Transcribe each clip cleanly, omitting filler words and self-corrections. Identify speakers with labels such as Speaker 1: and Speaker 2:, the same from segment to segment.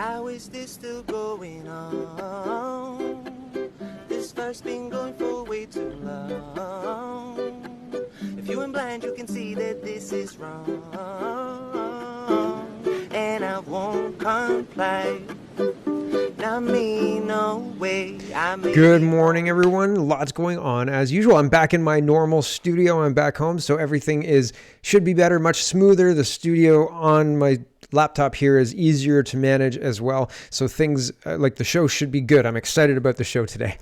Speaker 1: How is this still going on? This verse been going for way too long. If you ain't blind, you can see that this is wrong. And I won't comply. Not me, no way.
Speaker 2: Good morning, everyone. Lots going on as usual. I'm back in my normal studio. I'm back home, so everything should be better, much smoother. The studio on my laptop here is easier to manage as well. So things like the show should be good. I'm excited about the show today.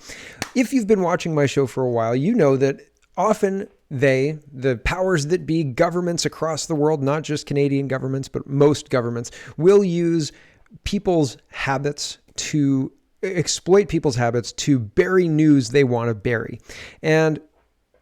Speaker 2: If you've been watching my show for a while, you know that often the powers that be, governments across the world, not just Canadian governments, but most governments, will use people's habits to exploit people's habits to bury news they want to bury. And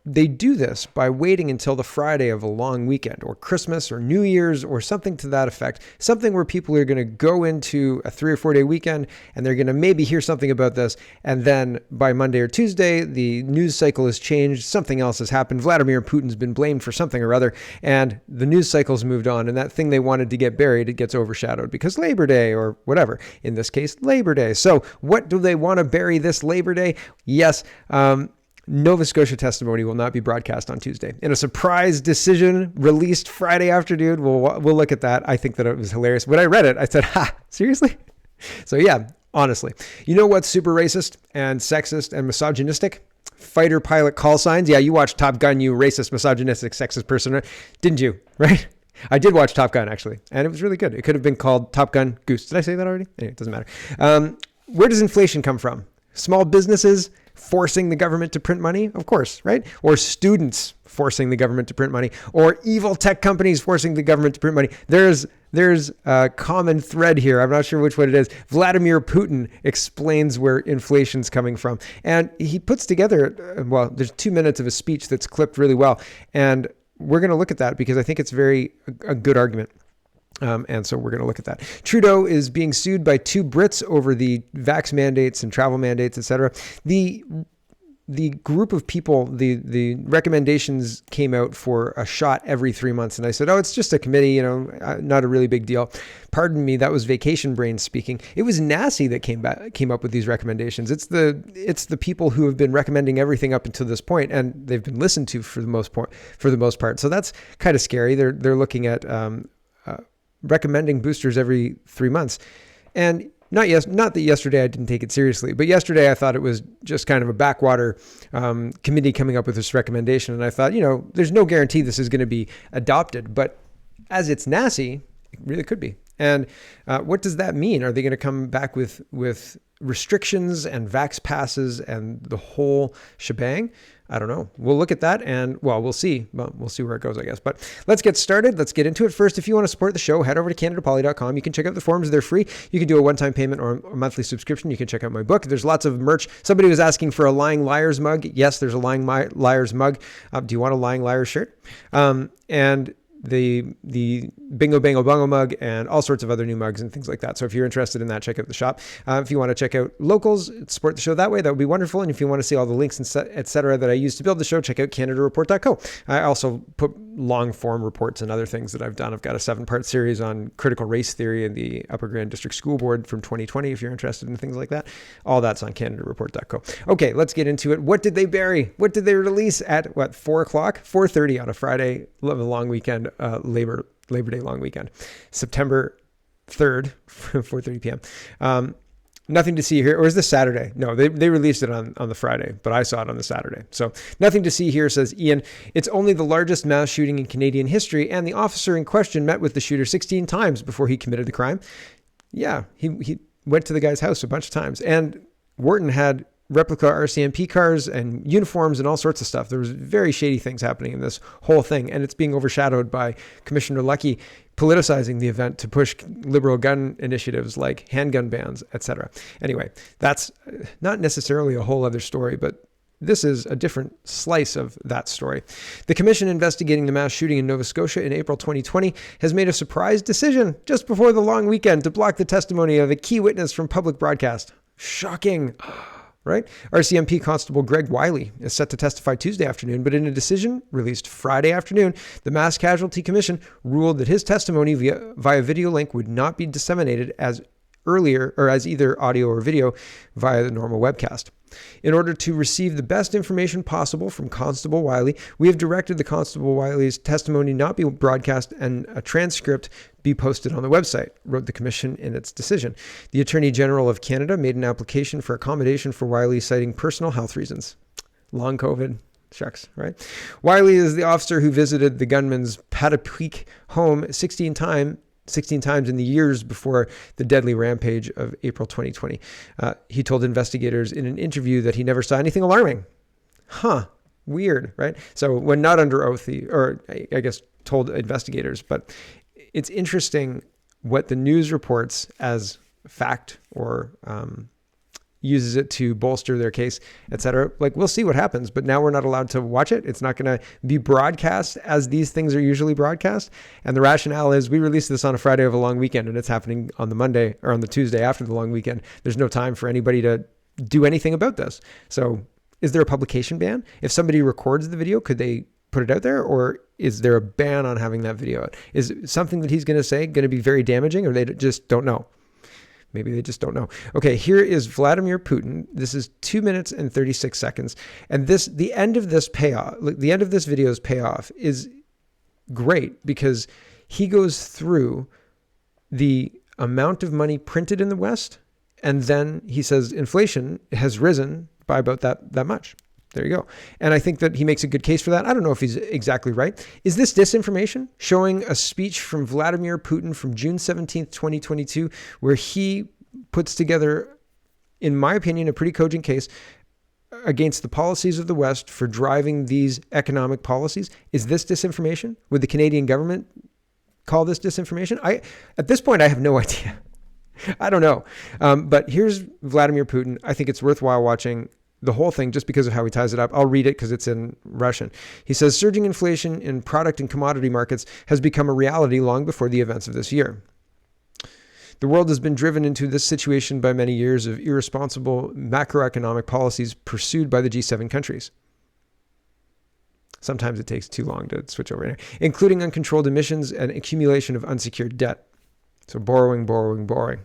Speaker 2: they do this by waiting until the Friday of a long weekend or Christmas or New Year's or something to that effect, something where people are going to go into a 3 or 4 day weekend and they're going to maybe hear something about this. And then by Monday or Tuesday, the news cycle has changed. Something else has happened. Vladimir Putin's been blamed for something or other, and the news cycle's moved on. And that thing they wanted to get buried, it gets overshadowed because Labor Day or whatever, in this case, Labor Day. So what do they want to bury this Labor Day? Yes, Nova Scotia testimony will not be broadcast on Tuesday. In a surprise decision released Friday afternoon, we'll look at that. I think that it was hilarious. When I read it, I said, seriously? So yeah, honestly. You know what's super racist and sexist and misogynistic? Fighter pilot call signs. Yeah, you watched Top Gun, you racist, misogynistic, sexist person, didn't you? Right? I did watch Top Gun, actually, and it was really good. It could have been called Top Gun Goose. Did I say that already? Anyway, it doesn't matter. Where does inflation come from? Small businesses forcing the government to print money, of course, right? Or students forcing the government to print money, or evil tech companies forcing the government to print money. There's a common thread here. I'm not sure which one it is. Vladimir Putin explains where inflation's coming from. And he puts together, there's 2 minutes of a speech that's clipped really well. And we're going to look at that because I think it's a good argument. And so we're going to look at that. Trudeau is being sued by 2 Brits over the vax mandates and travel mandates, etc. The group of people, the recommendations came out for a shot every 3 months. And I said, it's just a committee, not a really big deal. Pardon me, that was vacation brain speaking. It was NACI that came up with these recommendations. It's the people who have been recommending everything up until this point, and they've been listened to for the most part. So that's kind of scary. They're looking at recommending boosters every 3 months. And not that yesterday I didn't take it seriously, but yesterday I thought it was just kind of a backwater committee coming up with this recommendation. And I thought, there's no guarantee this is going to be adopted, but as it's NACI, it really could be. And what does that mean? Are they going to come back with restrictions and vax passes and the whole shebang? I don't know. We'll look at that and, we'll see. We'll see where it goes, I guess. But let's get started. Let's get into it. First, if you want to support the show, head over to CanadaPoly.com. You can check out the forums. They're free. You can do a one-time payment or a monthly subscription. You can check out my book. There's lots of merch. Somebody was asking for a Lying Liars mug. Yes, there's a Lying Liars mug. Do you want a Lying Liars shirt? And the Bingo Bango Bongo mug and all sorts of other new mugs and things like that. So if you're interested in that, check out the shop. If you want to check out locals, support the show that way, that would be wonderful. And if you want to see all the links and et cetera that I use to build the show, check out CanadaReport.co. I also put long form reports and other things that I've done. I've got a 7-part series on critical race theory and the Upper Grand District School Board from 2020. If you're interested in things like that, all that's on CanadaReport.co. Okay, let's get into it. What did they bury? What did they release at 4:30 on a Friday, a long weekend, Labor Day long weekend, September 3rd, 4:30 p.m. Nothing to see here. Or is this Saturday? No, they released it on the Friday, but I saw it on the Saturday. So nothing to see here, says Ian. It's only the largest mass shooting in Canadian history, and the officer in question met with the shooter 16 times before he committed the crime. Yeah, he went to the guy's house a bunch of times. And Wharton had replica RCMP cars and uniforms and all sorts of stuff. There was very shady things happening in this whole thing, and it's being overshadowed by Commissioner Lucky politicizing the event to push liberal gun initiatives like handgun bans, etc. Anyway, that's not necessarily a whole other story, but this is a different slice of that story. The commission investigating the mass shooting in Nova Scotia in April 2020 has made a surprise decision just before the long weekend to block the testimony of a key witness from public broadcast. Shocking. Right? RCMP Constable Greg Wiley is set to testify Tuesday afternoon, but in a decision released Friday afternoon, the Mass Casualty Commission ruled that his testimony via video link would not be disseminated as earlier, or as either audio or video via the normal webcast. In order to receive the best information possible from Constable Wiley, we have directed the Constable Wiley's testimony not be broadcast and a transcript be posted on the website, wrote the Commission in its decision. The Attorney General of Canada made an application for accommodation for Wiley, citing personal health reasons. Long COVID. Shucks, right? Wiley is the officer who visited the gunman's Patapeak home 16 times in the years before the deadly rampage of April 2020. He told investigators in an interview that he never saw anything alarming. Weird, right? So when not under oath, I guess told investigators, but it's interesting what the news reports as fact or uses it to bolster their case, etc. Like, we'll see what happens, but now we're not allowed to watch it. It's not going to be broadcast as these things are usually broadcast. And the rationale is we release this on a Friday of a long weekend and it's happening on the Monday or on the Tuesday after the long weekend. There's no time for anybody to do anything about this. So is there a publication ban? If somebody records the video, could they put it out there, or is there a ban on having that video out? Is something that he's going to say going to be very damaging, or they just don't know? Maybe they just don't know. Okay, here is Vladimir Putin. This is 2 minutes and 36 seconds. And the end of this payoff, the end of this video's payoff is great because he goes through the amount of money printed in the West. And then he says inflation has risen by about that much. There you go. And I think that he makes a good case for that. I don't know if he's exactly right. Is this disinformation? Showing a speech from Vladimir Putin from June 17th, 2022, where he puts together, in my opinion, a pretty cogent case against the policies of the West for driving these economic policies. Is this disinformation? Would the Canadian government call this disinformation? At this point, I have no idea. I don't know. But here's Vladimir Putin. I think it's worthwhile watching the whole thing just because of how he ties it up. I'll read it because it's in Russian. He says, surging inflation in product and commodity markets has become a reality long before the events of this year. The world has been driven into this situation by many years of irresponsible macroeconomic policies pursued by the G7 countries. Sometimes it takes too long to switch over here, including uncontrolled emissions and accumulation of unsecured debt. So borrowing.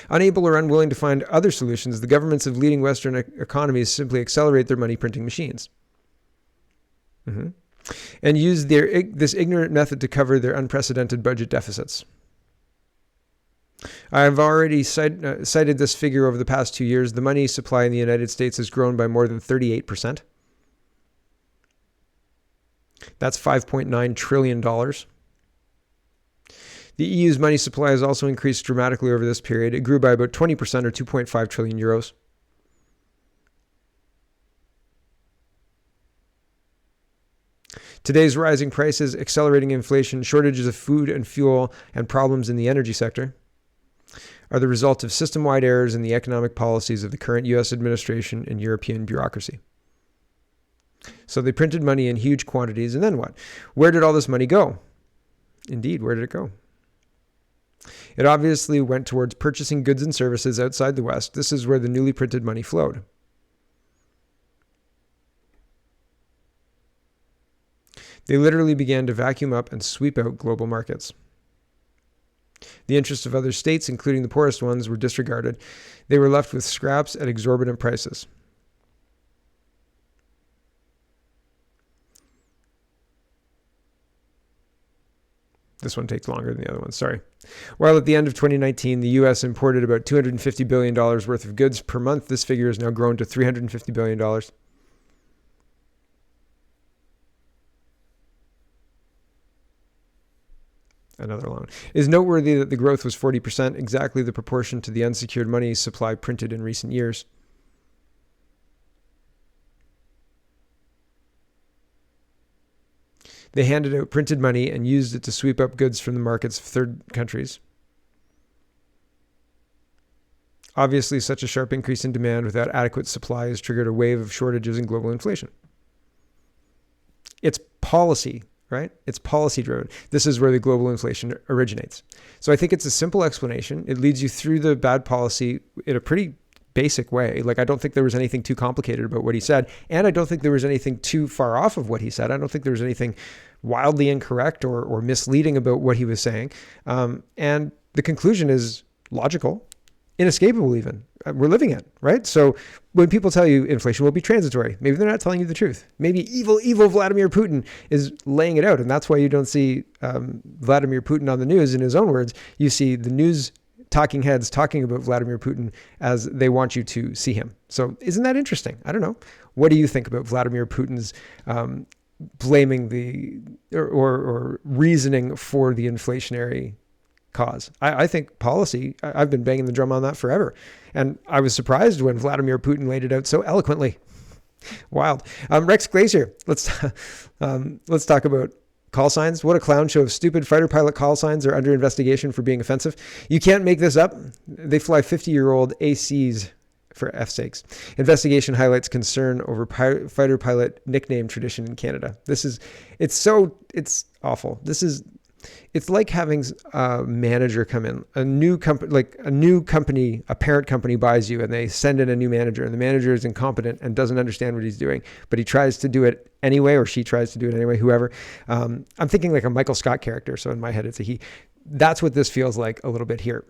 Speaker 2: Unable or unwilling to find other solutions, the governments of leading Western economies simply accelerate their money printing machines and use this ignorant method to cover their unprecedented budget deficits. I've already cited this figure over the past 2 years. The money supply in the United States has grown by more than 38%. That's $5.9 trillion. The EU's money supply has also increased dramatically over this period. It grew by about 20% or 2.5 trillion euros. Today's rising prices, accelerating inflation, shortages of food and fuel, and problems in the energy sector are the result of system-wide errors in the economic policies of the current U.S. administration and European bureaucracy. So they printed money in huge quantities, and then what? Where did all this money go? Indeed, where did it go? It obviously went towards purchasing goods and services outside the West. This is where the newly printed money flowed. They literally began to vacuum up and sweep out global markets. The interests of other states, including the poorest ones, were disregarded. They were left with scraps at exorbitant prices. This one takes longer than the other one, sorry. While at the end of 2019, the U.S. imported about $250 billion worth of goods per month, this figure has now grown to $350 billion. Another long one. It is noteworthy that the growth was 40%, exactly the proportion to the unsecured money supply printed in recent years. They handed out printed money and used it to sweep up goods from the markets of third countries. Obviously, such a sharp increase in demand without adequate supply has triggered a wave of shortages and global inflation. It's policy, right? It's policy driven. This is where the global inflation originates. So I think it's a simple explanation. It leads you through the bad policy in a pretty basic way. Like, I don't think there was anything too complicated about what he said. And I don't think there was anything too far off of what he said. I don't think there was anything wildly incorrect or misleading about what he was saying. And the conclusion is logical, inescapable even. We're living it, right? So when people tell you inflation will be transitory, maybe they're not telling you the truth. Maybe evil Vladimir Putin is laying it out. And that's why you don't see Vladimir Putin on the news in his own words. You see the news talking heads talking about Vladimir Putin as they want you to see him. So isn't that interesting? I don't know. What do you think about Vladimir Putin's blaming or reasoning for the inflationary cause? I think policy, I've been banging the drum on that forever. And I was surprised when Vladimir Putin laid it out so eloquently. Wild. Rex Glacier, let's talk about call signs. What a clown show of stupid fighter pilot call signs are under investigation for being offensive. You can't make this up. They fly 50-year-old ACs for F's sakes. Investigation highlights concern over fighter pilot nickname tradition in Canada. It's awful. It's like having a manager come in, a new company, a parent company buys you and they send in a new manager, and the manager is incompetent and doesn't understand what he's doing, but he tries to do it anyway, or she tries to do it anyway, whoever. I'm thinking like a Michael Scott character. So in my head, it's a he. That's what this feels like a little bit here.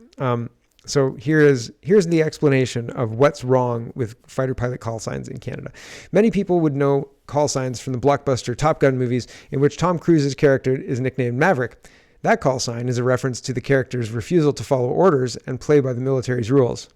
Speaker 2: So here's the explanation of what's wrong with fighter pilot call signs in Canada. Many people would know call signs from the blockbuster Top Gun movies, in which Tom Cruise's character is nicknamed Maverick. That call sign is a reference to the character's refusal to follow orders and play by the military's rules.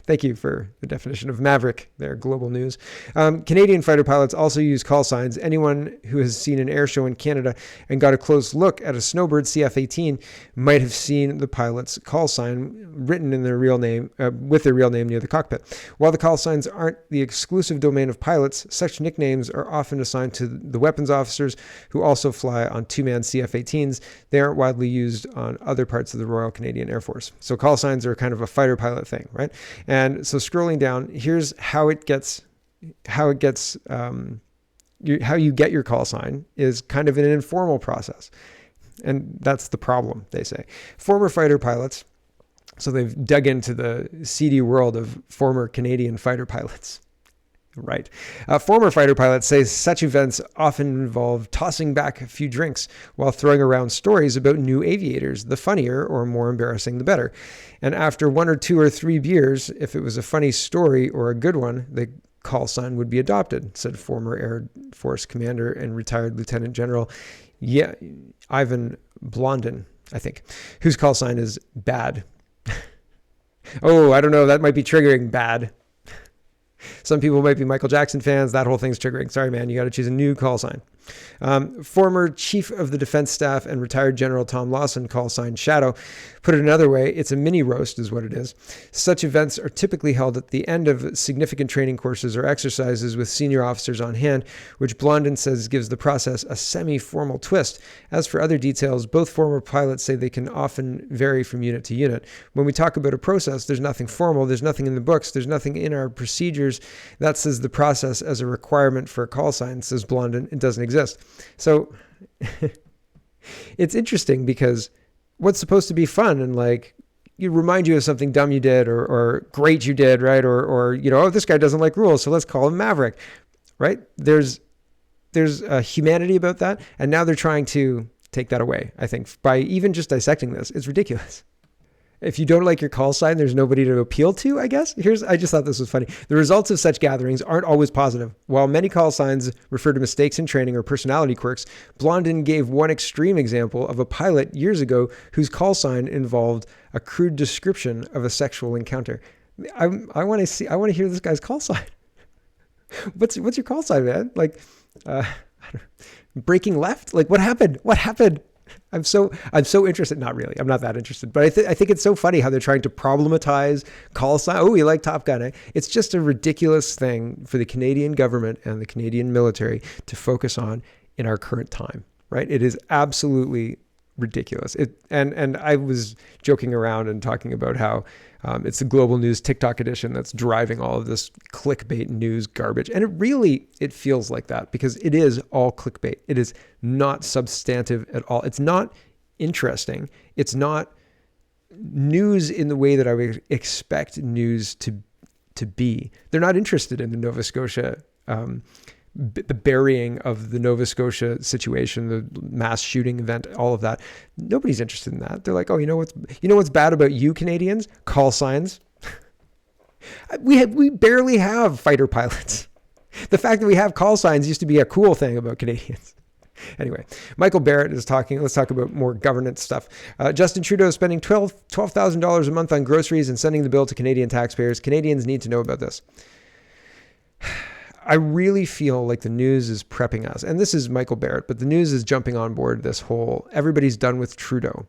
Speaker 2: Thank you for the definition of Maverick there, Global News. Canadian fighter pilots also use call signs. Anyone who has seen an air show in Canada and got a close look at a Snowbird CF-18 might have seen the pilot's call sign written in their real name, with their real name near the cockpit. While the call signs aren't the exclusive domain of pilots, such nicknames are often assigned to the weapons officers who also fly on two-man CF-18s. They aren't widely used on other parts of the Royal Canadian Air Force. So call signs are kind of a fighter pilot thing, right? And so scrolling down, here's how you get your call sign is kind of an informal process. And that's the problem, they say. Former fighter pilots, so they've dug into the seedy world of former Canadian fighter pilots. Right. Former fighter pilots say such events often involve tossing back a few drinks while throwing around stories about new aviators. The funnier or more embarrassing, the better. And after 1 or 2 or 3 beers, if it was a funny story or a good one, the call sign would be adopted, said former Air Force commander and retired Lieutenant General Ivan Blondin, I think, whose call sign is bad. Oh, I don't know. That might be triggering. Bad. Some people might be Michael Jackson fans. That whole thing's triggering. Sorry, man. You got to choose a new call sign. Former Chief of the Defense Staff and retired General Tom Lawson, call sign Shadow. Put it another way, it's a mini roast is what it is. Such events are typically held at the end of significant training courses or exercises with senior officers on hand, which Blondin says gives the process a semi-formal twist. As for other details, both former pilots say they can often vary from unit to unit. When we talk about a process, there's nothing formal, there's nothing in the books, there's nothing in our procedures that says the process as a requirement for a call sign, says Blondin. It doesn't exist. So it's interesting because what's supposed to be fun and like you remind you of something dumb you did or great you did, right? Or oh, this guy doesn't like rules, so let's call him Maverick, right? There's a humanity about that, and now they're trying to take that away, I think, by even just dissecting this. It's ridiculous. If you don't like your call sign, there's nobody to appeal to, I guess. I just thought this was funny. The results of such gatherings aren't always positive. While many call signs refer to mistakes in training or personality quirks, Blondin gave one extreme example of a pilot years ago whose call sign involved a crude description of a sexual encounter. I want to hear this guy's call sign. What's your call sign, man? Like, breaking left? Like, what happened? What happened? I'm so interested. Not really. I'm not that interested. But I think it's so funny how they're trying to problematize call sign. Oh, you like Top Gun, eh? It's just a ridiculous thing for the Canadian government and the Canadian military to focus on in our current time, right? It is absolutely ridiculous. And I was joking around and talking about how it's the Global News TikTok edition that's driving all of this clickbait news garbage. And it feels like that because it is all clickbait. It is not substantive at all. It's not interesting. It's not news in the way that I would expect news to be. They're not interested in the Nova Scotia the burying of the Nova Scotia situation, the mass shooting event, all of that. Nobody's interested in that. They're like, oh, you know what's bad about you Canadians? Call signs. We barely have fighter pilots. The fact that we have call signs used to be a cool thing about Canadians. Anyway, Michael Barrett is talking. Let's talk about more governance stuff. Justin Trudeau is spending $12,000 a month on groceries and sending the bill to Canadian taxpayers. Canadians need to know about this. I really feel like the news is prepping us. And this is Michael Barrett, but the news is jumping on board this whole, everybody's done with Trudeau.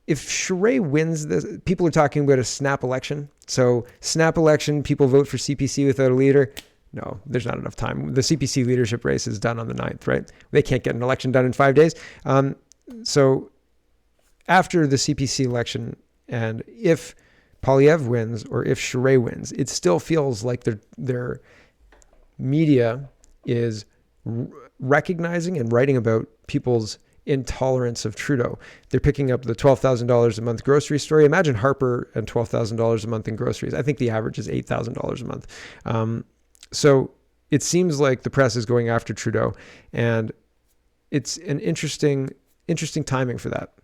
Speaker 2: If Charest wins this, people are talking about a snap election. So snap election, people vote for CPC without a leader. No, there's not enough time. The CPC leadership race is done on the 9th, right? They can't get an election done in 5 days. So after the CPC election, and if Poilievre wins or if Charest wins, it still feels like their media is recognizing and writing about people's intolerance of Trudeau. They're picking up the $12,000 a month grocery story. Imagine Harper and $12,000 a month in groceries. I think the average is $8,000 a month. So it seems like the press is going after Trudeau, and it's an interesting timing for that.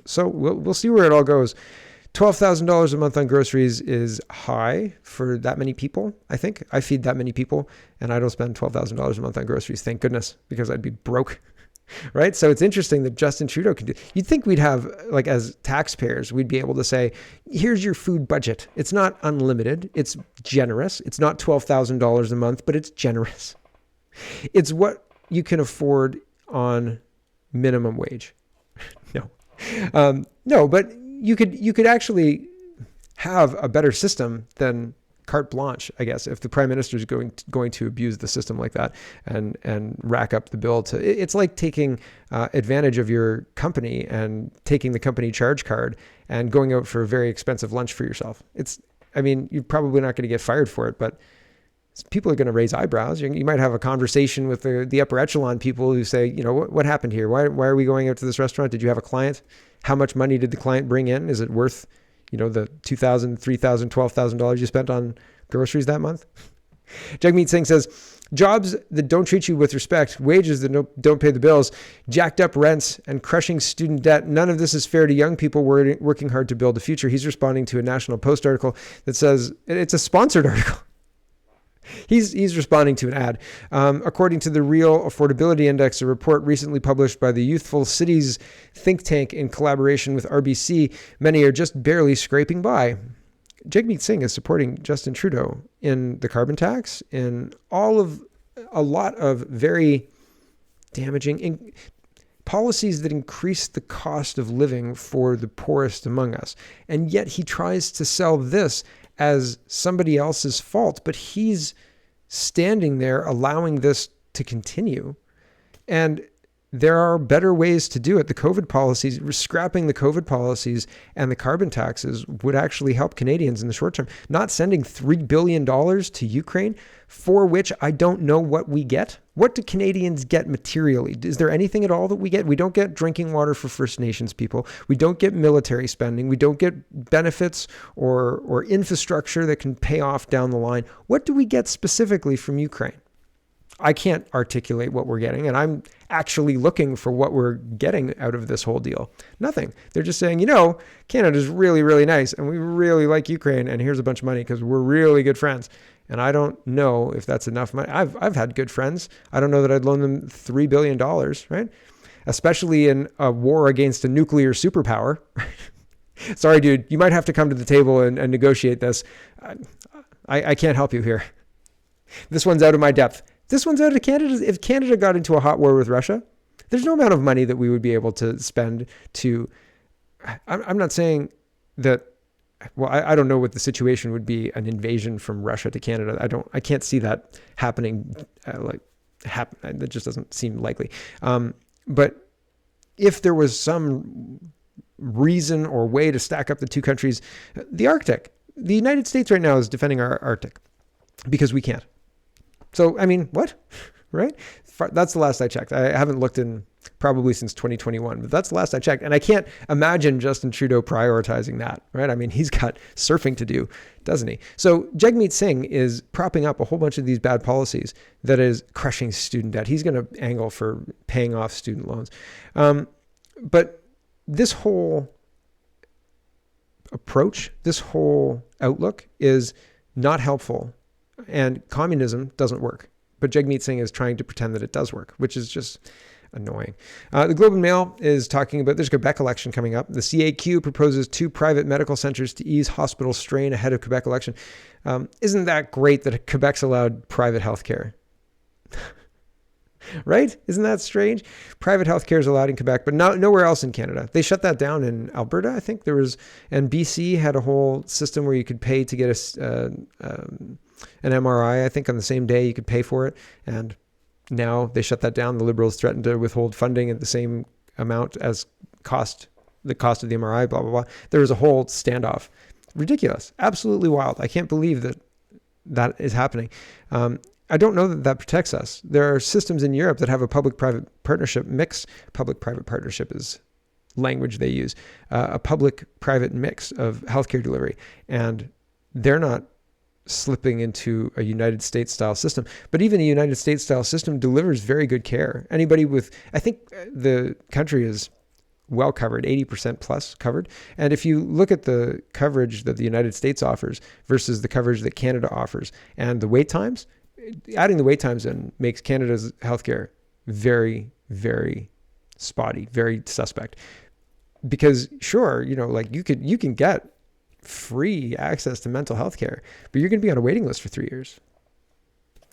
Speaker 2: So we'll see where it all goes. $12,000 a month on groceries is high for that many people. I think I feed that many people, and I don't spend $12,000 a month on groceries. Thank goodness, because I'd be broke. Right? So it's interesting that Justin Trudeau can do. You'd think we'd have, like, as taxpayers, we'd be able to say, here's your food budget. It's not unlimited. It's generous. It's not $12,000 a month, but it's generous. It's what you can afford on minimum wage. No, but you could actually have a better system than carte blanche, I guess, if the prime minister is going to abuse the system like that and rack up the bill it's like taking advantage of your company and taking the company charge card and going out for a very expensive lunch for yourself. You're probably not going to get fired for it, but people are going to raise eyebrows. You might have a conversation with the upper echelon people who say, what happened here? Why are we going out to this restaurant? Did you have a client? How much money did the client bring in? Is it worth the $2,000, $3,000, $12,000 you spent on groceries that month? Jagmeet Singh says, jobs that don't treat you with respect, wages that don't pay the bills, jacked up rents, and crushing student debt. None of this is fair to young people working hard to build a future. He's responding to a National Post article that says, it's a sponsored article. He's responding to an ad. According to the Real Affordability Index, a report recently published by the Youthful Cities think tank in collaboration with RBC, many are just barely scraping by. Jagmeet Singh is supporting Justin Trudeau in the carbon tax, in a lot of very damaging policies that increase the cost of living for the poorest among us. And yet he tries to sell this as somebody else's fault, but he's standing there allowing this to continue. And there are better ways to do it. The COVID policies, scrapping the COVID policies and the carbon taxes would actually help Canadians in the short term. Not sending $3 billion to Ukraine, for which I don't know what we get. What do Canadians get materially? Is there anything at all that we get? We don't get drinking water for First Nations people. We don't get military spending. We don't get benefits or infrastructure that can pay off down the line. What do we get specifically from Ukraine? I can't articulate what we're getting, and I'm actually looking for what we're getting out of this whole deal. Nothing. They're just saying, Canada's really, really nice, and we really like Ukraine, and here's a bunch of money because we're really good friends. And I don't know if that's enough money. I've had good friends. I don't know that I'd loan them $3 billion, right? Especially in a war against a nuclear superpower. Sorry, dude, you might have to come to the table and negotiate this. I can't help you here. This one's out of my depth. This one's out of Canada. If Canada got into a hot war with Russia, there's no amount of money that we would be able to spend to... I'm not saying that... Well, I don't know what the situation would be, an invasion from Russia to Canada. I can't see that happening. That just doesn't seem likely. But if there was some reason or way to stack up the two countries, the Arctic, the United States right now is defending our Arctic because we can't. So, what? right? That's the last I checked. I haven't looked in probably since 2021, but that's the last I checked. And I can't imagine Justin Trudeau prioritizing that, right? I mean, he's got surfing to do, doesn't he? So Jagmeet Singh is propping up a whole bunch of these bad policies that is crushing student debt. He's going to angle for paying off student loans. But this whole approach, this whole outlook is not helpful, and communism doesn't work. But Jagmeet Singh is trying to pretend that it does work, which is just annoying. The Globe and Mail is talking about there's a Quebec election coming up. The CAQ proposes 2 private medical centers to ease hospital strain ahead of Quebec election. Isn't that great that Quebec's allowed private healthcare? Right? Isn't that strange? Private healthcare is allowed in Quebec, but nowhere else in Canada. They shut that down in Alberta, I think. And BC had a whole system where you could pay to get an MRI, I think, on the same day you could pay for it. And now they shut that down. The Liberals threatened to withhold funding at the same amount as the cost of the MRI, blah, blah, blah. There was a whole standoff. Ridiculous. Absolutely wild. I can't believe that is happening. I don't know that protects us. There are systems in Europe that have a public-private partnership mix. Public-private partnership is language they use. A public-private mix of healthcare delivery. And they're not slipping into a United States style system. But even a United States style system delivers very good care. I think the country is well covered, 80% plus covered. And if you look at the coverage that the United States offers versus the coverage that Canada offers and the wait times, adding the wait times in makes Canada's healthcare very, very spotty, very suspect. Because sure, like you can get free access to mental health care, but you're going to be on a waiting list for 3 years.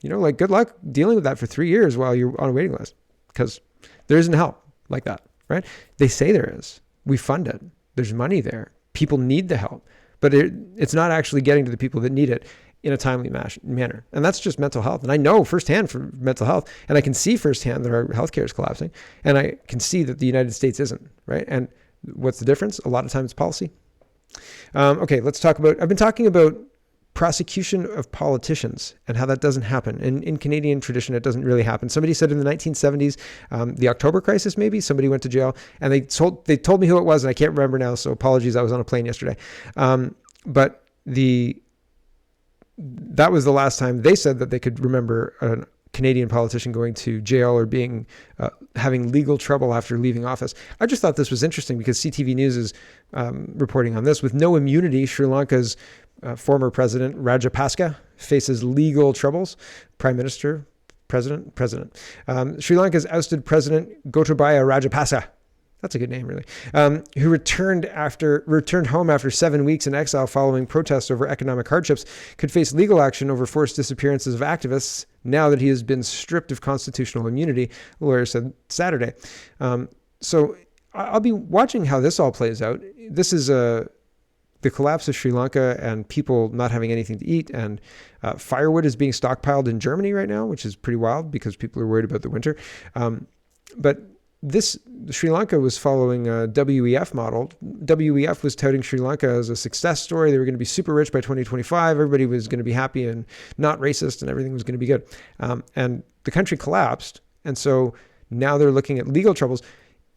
Speaker 2: Like good luck dealing with that for 3 years while you're on a waiting list, because there isn't help like that, right? They say there is. We fund it. There's money there. People need the help, but it's not actually getting to the people that need it in a timely manner. And that's just mental health. And I know firsthand for mental health, and I can see firsthand that our healthcare is collapsing, and I can see that the United States isn't, right? And what's the difference? A lot of times it's policy. Okay, let's talk about, I've been talking about prosecution of politicians and how that doesn't happen. In Canadian tradition, it doesn't really happen. Somebody said in the 1970s, the October crisis, maybe somebody went to jail, and they told me who it was, and I can't remember now. So apologies. I was on a plane yesterday. But that was the last time they said that they could remember a Canadian politician going to jail or having legal trouble after leaving office. I just thought this was interesting because CTV News is reporting on this. With no immunity, Sri Lanka's former president Rajapaksa faces legal troubles. Prime Minister, President. Sri Lanka's ousted president Gotabaya Rajapaksa. That's a good name, really. Who returned home after 7 weeks in exile following protests over economic hardships, could face legal action over forced disappearances of activists now that he has been stripped of constitutional immunity, the lawyer said Saturday. So I'll be watching how this all plays out. This is the collapse of Sri Lanka and people not having anything to eat, and firewood is being stockpiled in Germany right now, which is pretty wild because people are worried about the winter. But Sri Lanka was following a WEF model. WEF was touting Sri Lanka as a success story. They were going to be super rich by 2025. Everybody was going to be happy and not racist, and everything was going to be good. And the country collapsed. And so now they're looking at legal troubles.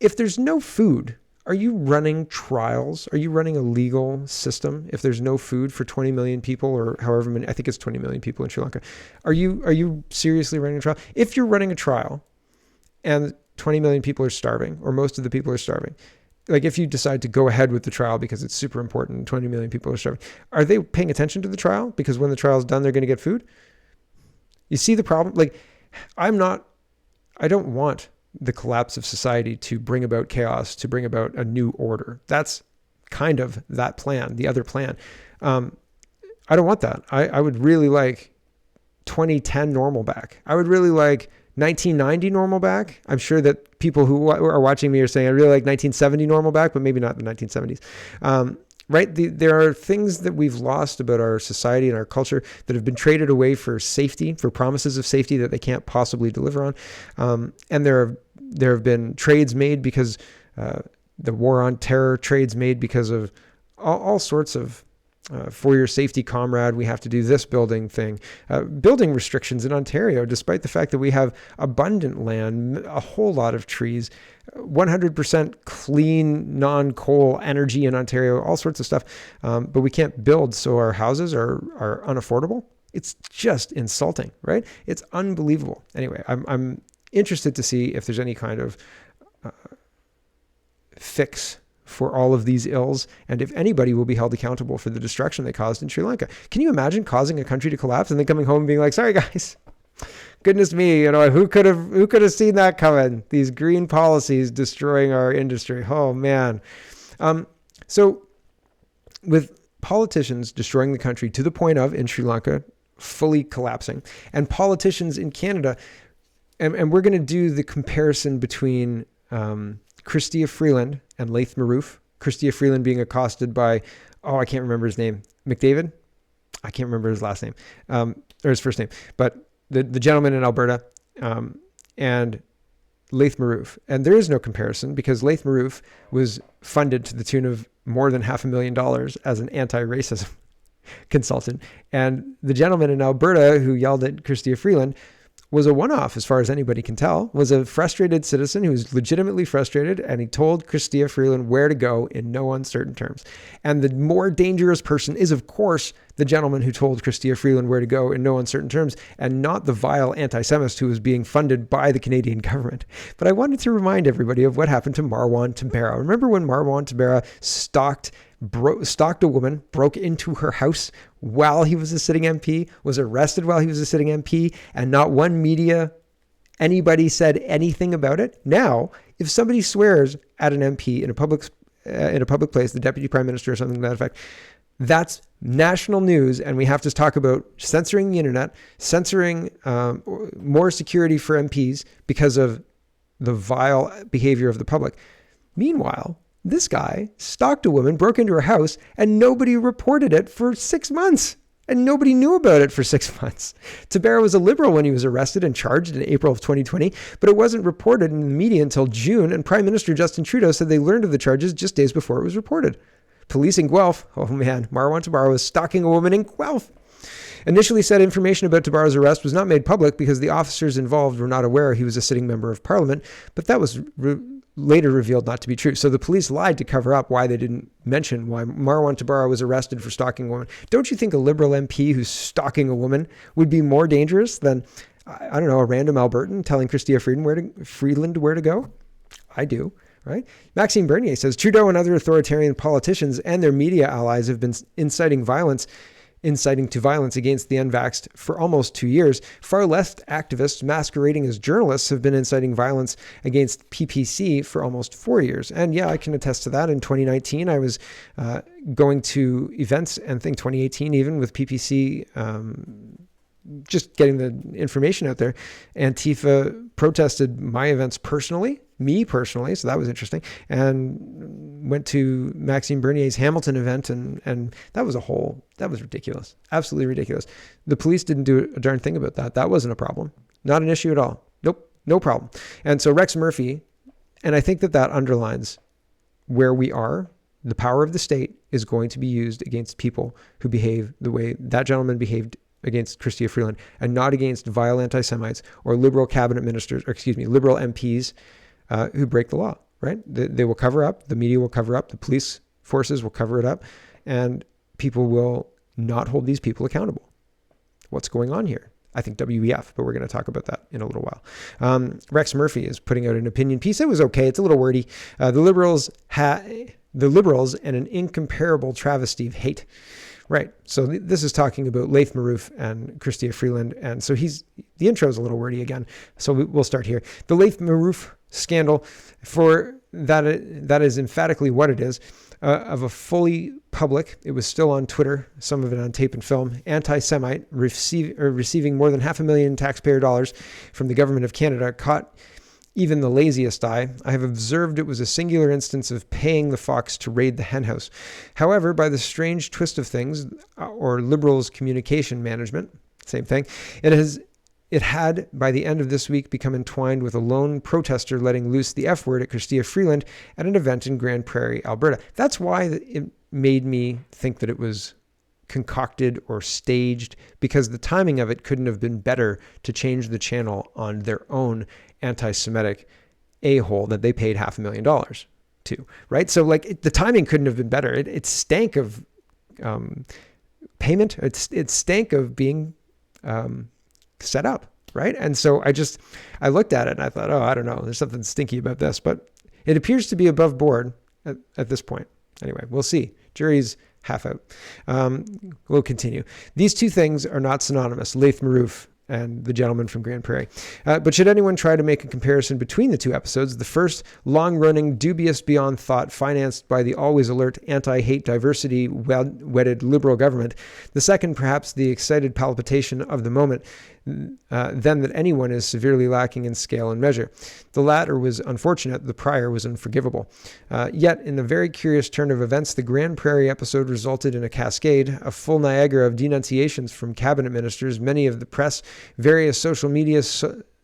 Speaker 2: If there's no food, are you running trials? Are you running a legal system if there's no food for 20 million people, or however many? I think it's 20 million people in Sri Lanka. Are you seriously running a trial? If you're running a trial and 20 million people are starving, or most of the people are starving, like if you decide to go ahead with the trial because it's super important, 20 million people are starving, are they paying attention to the trial? Because when the trial's done, they're going to get food. You see the problem? Like, I don't want the collapse of society to bring about chaos, to bring about a new order. That's kind of that plan, the other plan. I don't want that. I would really like 2010 normal back. I would really like 1990 normal back. I'm sure that people who are watching me are saying I really like 1970 normal back, but maybe not the 1970s. Right? There are things that we've lost about our society and our culture that have been traded away for safety, for promises of safety that they can't possibly deliver on. And there have been trades made because the war on terror, trades made because of all sorts of for your safety, comrade, we have to do this building thing. Building restrictions in Ontario, despite the fact that we have abundant land, a whole lot of trees, 100% clean, non-coal energy in Ontario, all sorts of stuff. But we can't build, so our houses are unaffordable. It's just insulting, right? It's unbelievable. Anyway, I'm interested to see if there's any kind of fix for all of these ills, and if anybody will be held accountable for the destruction they caused in Sri Lanka. Can you imagine causing a country to collapse and then coming home and being like, sorry guys, goodness me, who could have seen that coming? These green policies destroying our industry. Oh man. So with politicians destroying the country to the point of, in Sri Lanka, fully collapsing, and politicians in Canada, and we're going to do the comparison between Chrystia Freeland and Laith Marouf. Chrystia Freeland being accosted by, I can't remember his name, McDavid? I can't remember his last name, or his first name, but the gentleman in Alberta, and Laith Marouf. And there is no comparison because Laith Marouf was funded to the tune of more than $500,000 as an anti-racism consultant. And the gentleman in Alberta who yelled at Chrystia Freeland was a one-off, as far as anybody can tell, was a frustrated citizen who was legitimately frustrated, and he told Chrystia Freeland where to go in no uncertain terms. And the more dangerous person is, of course, the gentleman who told Chrystia Freeland where to go in no uncertain terms, and not the vile anti-Semist who was being funded by the Canadian government. But I wanted to remind everybody of what happened to Marwan Tabbara. Remember when Marwan Tabbara stalked a woman, broke into her house while he was a sitting MP, was arrested while he was a sitting MP, and not one media, anybody said anything about it? Now, if somebody swears at an MP in a public place, the deputy prime minister or something to that effect, that's national news, and we have to talk about censoring the internet, censoring more security for MPs because of the vile behavior of the public. Meanwhile, this guy stalked a woman, broke into her house, and nobody reported it for 6 months. And nobody knew about it for 6 months. Tabbara was a Liberal when he was arrested and charged in April of 2020, but it wasn't reported in the media until June, and Prime Minister Justin Trudeau said they learned of the charges just days before it was reported. Police in Guelph, oh man, Marwan Tabbara was stalking a woman in Guelph. Initially said information about Tabbara's arrest was not made public because the officers involved were not aware he was a sitting member of Parliament, but that was later revealed not to be true. So the police lied to cover up why they didn't mention why Marwan Tabbara was arrested for stalking a woman. Don't you think a Liberal MP who's stalking a woman would be more dangerous than, I don't know, a random Albertan telling Chrystia Freeland where to go? I do, right? Maxime Bernier says, Trudeau and other authoritarian politicians and their media allies have been inciting to violence against the unvaxxed for almost 2 years. Far left activists masquerading as journalists have been inciting violence against PPC for almost 4 years. And yeah, I can attest to that. In 2019, I was going to events, and I think 2018 even, with PPC, just getting the information out there. Antifa protested my events me personally, so that was interesting, and went to Maxime Bernier's Hamilton event, and that was ridiculous, absolutely ridiculous. The police didn't do a darn thing about that. That wasn't a problem, not an issue at all. Nope, no problem. And so Rex Murphy, and I think that underlines where we are. The power of the state is going to be used against people who behave the way that gentleman behaved against Chrystia Freeland, and not against vile anti-Semites or Liberal cabinet ministers, Liberal MPs who break the law, right? They will cover up, the media will cover up, the police forces will cover it up, and people will not hold these people accountable. What's going on here? I think WEF, but we're going to talk about that in a little while. Rex Murphy is putting out an opinion piece. It was okay. It's a little wordy. The Liberals and an incomparable travesty of hate. Right. So this is talking about Laith Marouf and Chrystia Freeland. And so the intro is a little wordy again. So we'll start here. The Laith Marouf scandal, for that is emphatically what it is, of a fully public, it was still on Twitter, some of it on tape and film, anti-Semite receiving more than $500,000 taxpayer dollars from the government of Canada, caught even the laziest eye. I have observed it was a singular instance of paying the fox to raid the henhouse. However, by the strange twist of things, or Liberals' communication management, same thing, it had, by the end of this week, become entwined with a lone protester letting loose the F word at Chrystia Freeland at an event in Grand Prairie, Alberta. That's why it made me think that it was concocted or staged, because the timing of it couldn't have been better to change the channel on their own anti-Semitic a-hole that they paid $500,000 to, right? So like the timing couldn't have been better. It stank of payment. It stank of being set up, right? And so I looked at it and I thought, oh, I don't know, there's something stinky about this, but it appears to be above board at this point. Anyway, we'll see. Jury's half out. We'll continue. These two things are not synonymous, Laith Marouf and the gentleman from Grand Prairie. But should anyone try to make a comparison between the two episodes, the first, long-running, dubious beyond thought, financed by the always alert, anti-hate, diversity, wedded liberal government, the second, perhaps the excited palpitation of the moment, then that anyone is severely lacking in scale and measure. The latter was unfortunate, the prior was unforgivable. Yet, in a very curious turn of events, the Grand Prairie episode resulted in a cascade, a full Niagara of denunciations from cabinet ministers, many of the press, various social media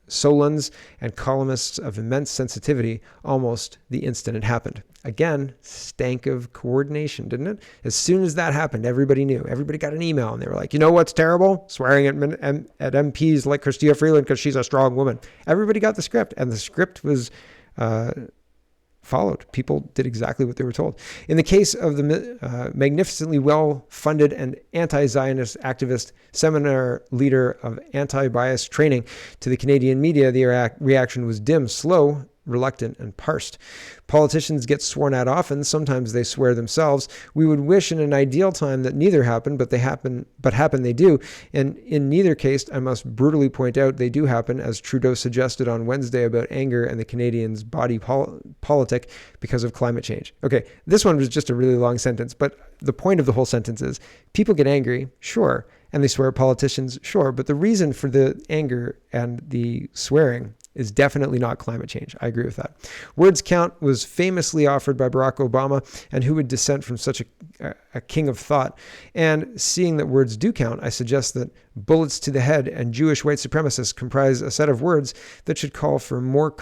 Speaker 2: solons, and columnists of immense sensitivity almost the instant it happened. Again, stank of coordination, didn't it? As soon as that happened, everybody knew. Everybody got an email and they were like, you know what's terrible? Swearing at MPs like Chrystia Freeland because she's a strong woman. Everybody got the script, and the script was followed. People did exactly what they were told. In the case of the magnificently well-funded and anti-Zionist activist seminar leader of anti-bias training to the Canadian media, the reaction was dim, slow, reluctant, and parsed. Politicians get sworn at often. Sometimes they swear themselves. We would wish in an ideal time that neither happened, but happen they do. And in neither case, I must brutally point out they do happen, as Trudeau suggested on Wednesday about anger and the Canadians' body politic because of climate change. Okay, this one was just a really long sentence, but the point of the whole sentence is people get angry, sure, and they swear at politicians, sure, but the reason for the anger and the swearing is definitely not climate change. I agree with that. Words count was famously offered by Barack Obama, and who would dissent from such a king of thought? And seeing that words do count, I suggest that bullets to the head and Jewish white supremacists comprise a set of words that should call for more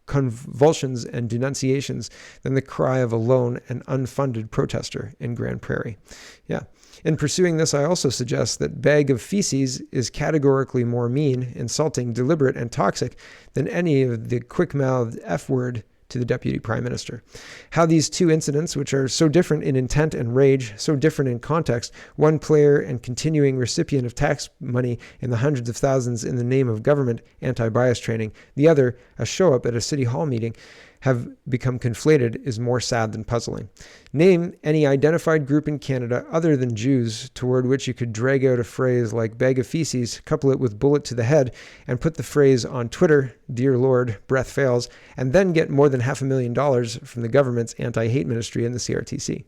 Speaker 2: convulsions and denunciations than the cry of a lone and unfunded protester in Grand Prairie. Yeah. In pursuing this, I also suggest that bag of feces is categorically more mean, insulting, deliberate, and toxic than any of the quick-mouthed F word to the Deputy Prime Minister. How these two incidents, which are so different in intent and rage, so different in context, one player and continuing recipient of tax money in the hundreds of thousands in the name of government anti-bias training, the other a show-up at a city hall meeting, have become conflated is more sad than puzzling. Name any identified group in Canada other than Jews toward which you could drag out a phrase like bag of feces, couple it with bullet to the head, and put the phrase on Twitter, dear Lord, breath fails, and then get more than $500,000 from the government's anti-hate ministry and the CRTC.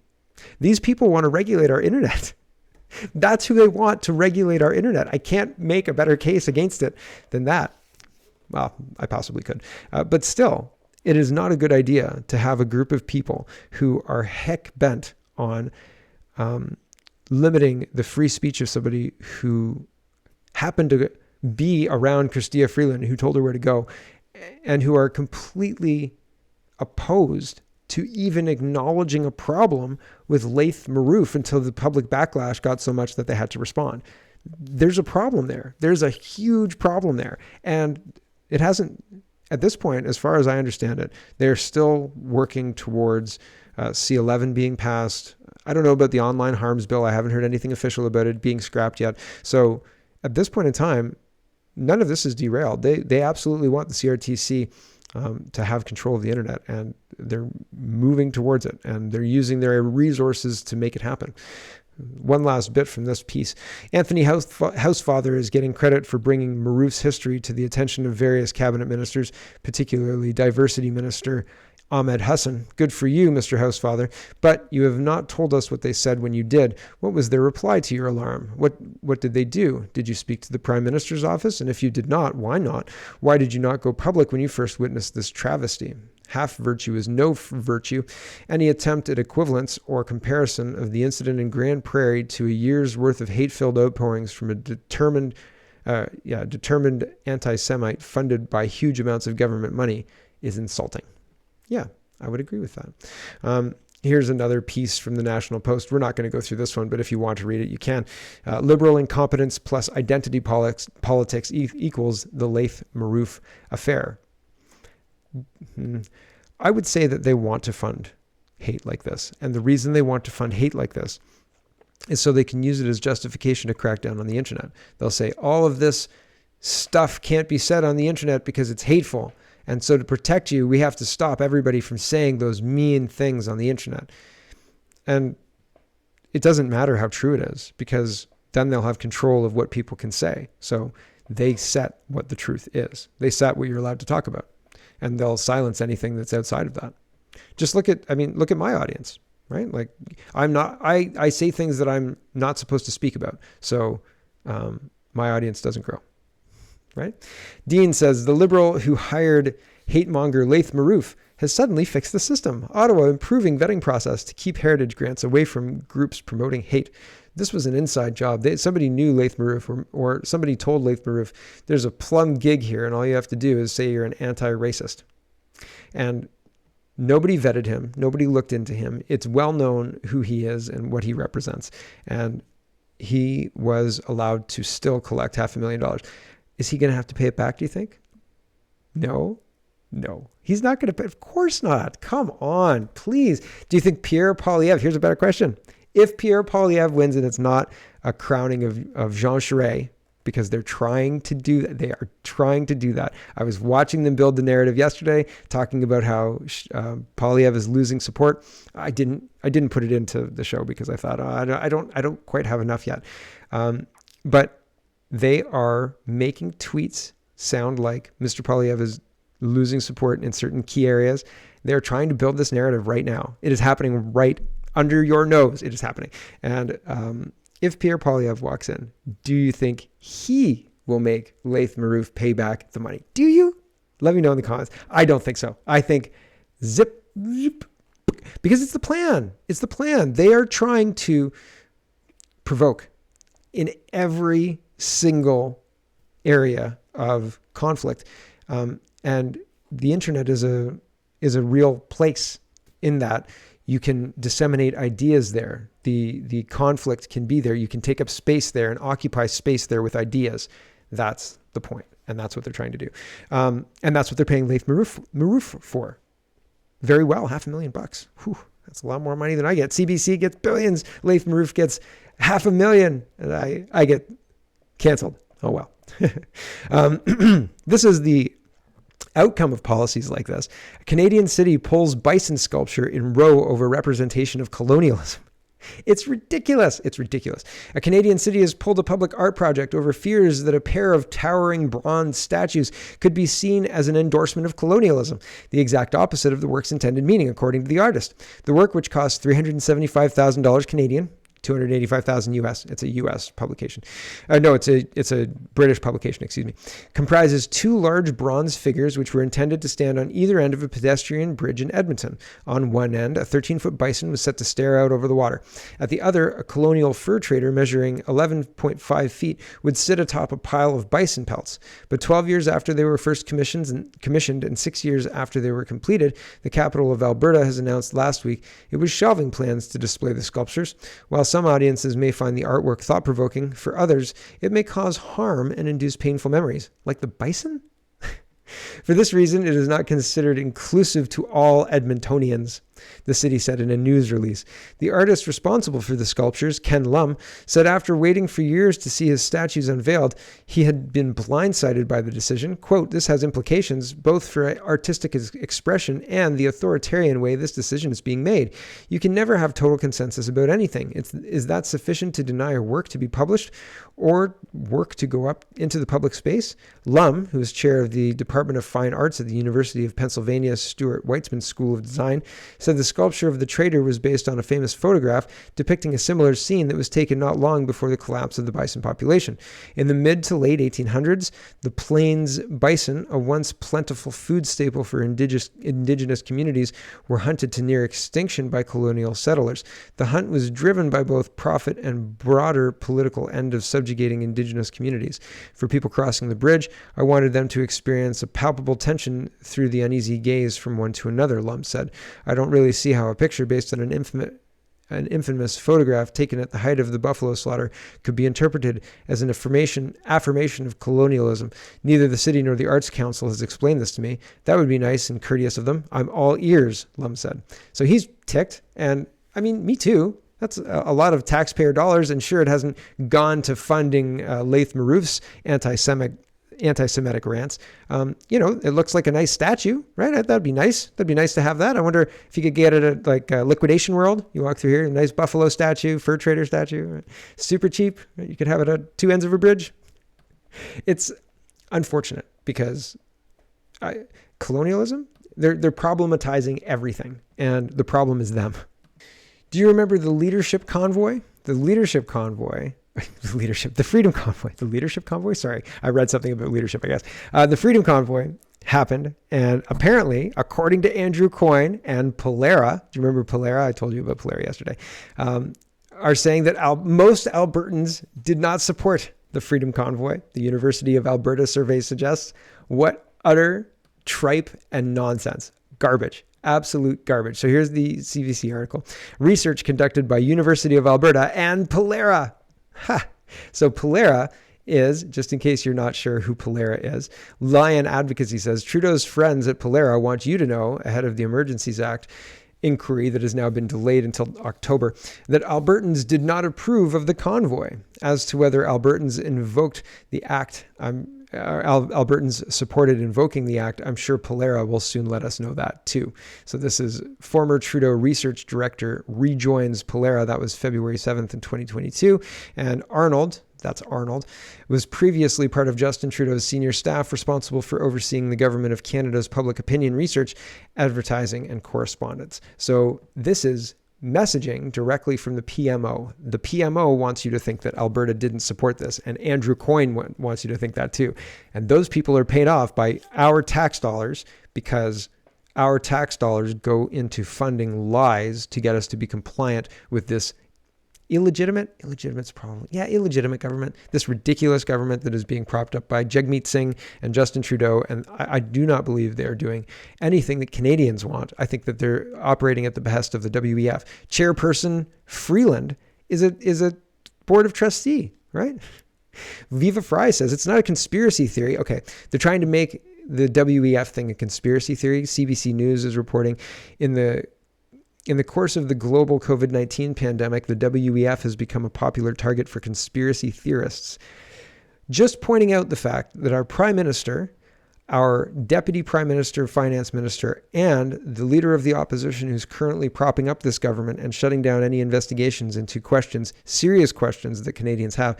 Speaker 2: These people want to regulate our internet. That's who they want to regulate our internet. I can't make a better case against it than that. Well, I possibly could. But still, it is not a good idea to have a group of people who are heck bent on limiting the free speech of somebody who happened to be around Chrystia Freeland, who told her where to go, and who are completely opposed to even acknowledging a problem with Laith Marouf until the public backlash got so much that they had to respond. There's a problem there. There's a huge problem there. And it hasn't... At this point, as far as I understand it, they're still working towards C11 being passed. I don't know about the online harms bill. I haven't heard anything official about it being scrapped yet. So at this point in time, none of this is derailed. They absolutely want the CRTC to have control of the internet, and they're moving towards it, and they're using their resources to make it happen. One last bit from this piece. Anthony Housefather is getting credit for bringing Marouf's history to the attention of various cabinet ministers, particularly Diversity Minister Ahmed Hassan. Good for you, Mr. Housefather, but you have not told us what they said when you did. What was their reply to your alarm? What did they do? Did you speak to the Prime Minister's office? And if you did not, why not? Why did you not go public when you first witnessed this travesty? Half virtue is no virtue. Any attempt at equivalence or comparison of the incident in Grand Prairie to a year's worth of hate-filled outpourings from a determined anti-Semite funded by huge amounts of government money is insulting. Yeah, I would agree with that. Here's another piece from the National Post. We're not going to go through this one, but if you want to read it, you can. Liberal incompetence plus identity politics equals the Laith Marouf affair. I would say that they want to fund hate like this. And the reason they want to fund hate like this is so they can use it as justification to crack down on the internet. They'll say all of this stuff can't be said on the internet because it's hateful. And so to protect you, we have to stop everybody from saying those mean things on the internet. And it doesn't matter how true it is, because then they'll have control of what people can say. So they set what the truth is. They set what you're allowed to talk about. And they'll silence anything that's outside of that. Just look at my audience, right? Like I say things that I'm not supposed to speak about. So my audience doesn't grow. Right? Dean says, the Liberal who hired hate-monger Laith Marouf has suddenly fixed the system. Ottawa improving vetting process to keep heritage grants away from groups promoting hate. This was an inside job. Somebody knew Laith Marouf or somebody told Laith Marouf, there's a plum gig here and all you have to do is say you're an anti-racist. And nobody vetted him. Nobody looked into him. It's well known who he is and what he represents. And he was allowed to still collect $500,000. Is he going to have to pay it back, do you think? No. He's not going to pay. Of course not. Come on, please. Do you think Pierre Poilievre, here's a better question. If Pierre Poilievre wins and it's not a crowning of Jean Charest, because they're trying to do that. They are trying to do that. I was watching them build the narrative yesterday, talking about how Poilievre is losing support. I didn't put it into the show because I thought, I don't quite have enough yet. But they are making tweets sound like Mr. Poilievre is losing support in certain key areas. They're trying to build this narrative right now. It is happening right under your nose. It is happening. And if Pierre Poilievre walks in, do you think he will make Laith Marouf pay back the money? Do you? Let me know in the comments. I don't think so. I think zip, because it's the plan. It's the plan. They are trying to provoke in every single area of conflict. And the internet is a real place in that you can disseminate ideas there. The conflict can be there. You can take up space there and occupy space there with ideas. That's the point. And that's what they're trying to do. And that's what they're paying Laith Marouf for. Very well, $500,000. Whew, that's a lot more money than I get. CBC gets billions. Laith Marouf gets $500,000. And I get canceled. Oh, well. This is the outcome of policies like this. A Canadian city pulls bison sculpture in row over representation of colonialism. It's ridiculous. It's ridiculous. A Canadian city has pulled a public art project over fears that a pair of towering bronze statues could be seen as an endorsement of colonialism, the exact opposite of the work's intended meaning, according to the artist. The work, which cost $375,000 Canadian, 285,000 US. It's a US publication. No, it's a British publication, excuse me. Comprises two large bronze figures which were intended to stand on either end of a pedestrian bridge in Edmonton. On one end, a 13-foot bison was set to stare out over the water. At the other, a colonial fur trader measuring 11.5 feet would sit atop a pile of bison pelts. But 12 years after they were first commissioned and 6 years after they were completed, the capital of Alberta has announced last week it was shelving plans to display the sculptures. While some audiences may find the artwork thought-provoking, for others, it may cause harm and induce painful memories. Like the bison? For this reason, it is not considered inclusive to all Edmontonians, the city said in a news release. The artist responsible for the sculptures, Ken Lum, said after waiting for years to see his statues unveiled, he had been blindsided by the decision. Quote, "This has implications both for artistic expression and the authoritarian way this decision is being made. You can never have total consensus about anything. Is that sufficient to deny a work to be published or work to go up into the public space?" Lum, who is chair of the Department of Fine Arts at the University of Pennsylvania Stuart Weitzman School of Design, said the sculpture of the trader was based on a famous photograph depicting a similar scene that was taken not long before the collapse of the bison population. In the mid to late 1800s, the plains bison, a once plentiful food staple for indigenous communities, were hunted to near extinction by colonial settlers. The hunt was driven by both profit and broader political end of subjugating indigenous communities. For people crossing the bridge, I wanted them to experience a palpable tension through the uneasy gaze from one to another, Lum said. I don't really really see how a picture based on an infamous photograph taken at the height of the buffalo slaughter could be interpreted as an affirmation of colonialism. Neither the city nor the Arts Council has explained this to me. That would be nice and courteous of them. I'm all ears, Lum said. So he's ticked, and I mean, me too. That's a lot of taxpayer dollars, and sure, it hasn't gone to funding Laith Marouf's anti-Semitic rants. It looks like a nice statue, right? That'd be nice. That'd be nice to have that. I wonder if you could get it at like Liquidation World. You walk through here, a nice buffalo statue, fur trader statue, right? Super cheap. Right? You could have it at two ends of a bridge. It's unfortunate because colonialism, they're problematizing everything, and the problem is them. Do you remember the leadership convoy? The Freedom Convoy. The leadership convoy? Sorry, I read something about leadership, I guess. The Freedom Convoy happened, and apparently, according to Andrew Coyne and Polera, do you remember Polera? I told you about Polera yesterday, are saying that most Albertans did not support the Freedom Convoy. The University of Alberta survey suggests. What utter tripe and nonsense. Garbage. Absolute garbage. So here's the CBC article. Research conducted by University of Alberta and Polera. Ha! So Polera is, just in case you're not sure who Polera is, Lion Advocacy says Trudeau's friends at Polera want you to know, ahead of the Emergencies Act inquiry that has now been delayed until October, that Albertans did not approve of the convoy. As to whether Albertans invoked the act, Albertans supported invoking the act, I'm sure Polera will soon let us know that too. So this is former Trudeau research director rejoins Polera. That was February 7th in 2022. And Arnold, that's Arnold, was previously part of Justin Trudeau's senior staff responsible for overseeing the government of Canada's public opinion research, advertising, and correspondence. So this is messaging directly from the PMO. The PMO wants you to think that Alberta didn't support this, and Andrew Coyne wants you to think that too. And those people are paid off by our tax dollars because our tax dollars go into funding lies to get us to be compliant with this illegitimate government, this ridiculous government that is being propped up by Jagmeet Singh and Justin Trudeau. And I do not believe they're doing anything that Canadians want. I think that they're operating at the behest of the WEF. Chairperson Freeland is a board of trustee, right? Viva Fry says it's not a conspiracy theory. Okay, they're trying to make the WEF thing a conspiracy theory. CBC News is reporting in the course of the global COVID-19 pandemic, the WEF has become a popular target for conspiracy theorists. Just pointing out the fact that our Prime Minister, our Deputy Prime Minister, Finance Minister, and the Leader of the Opposition who's currently propping up this government and shutting down any investigations into serious questions that Canadians have,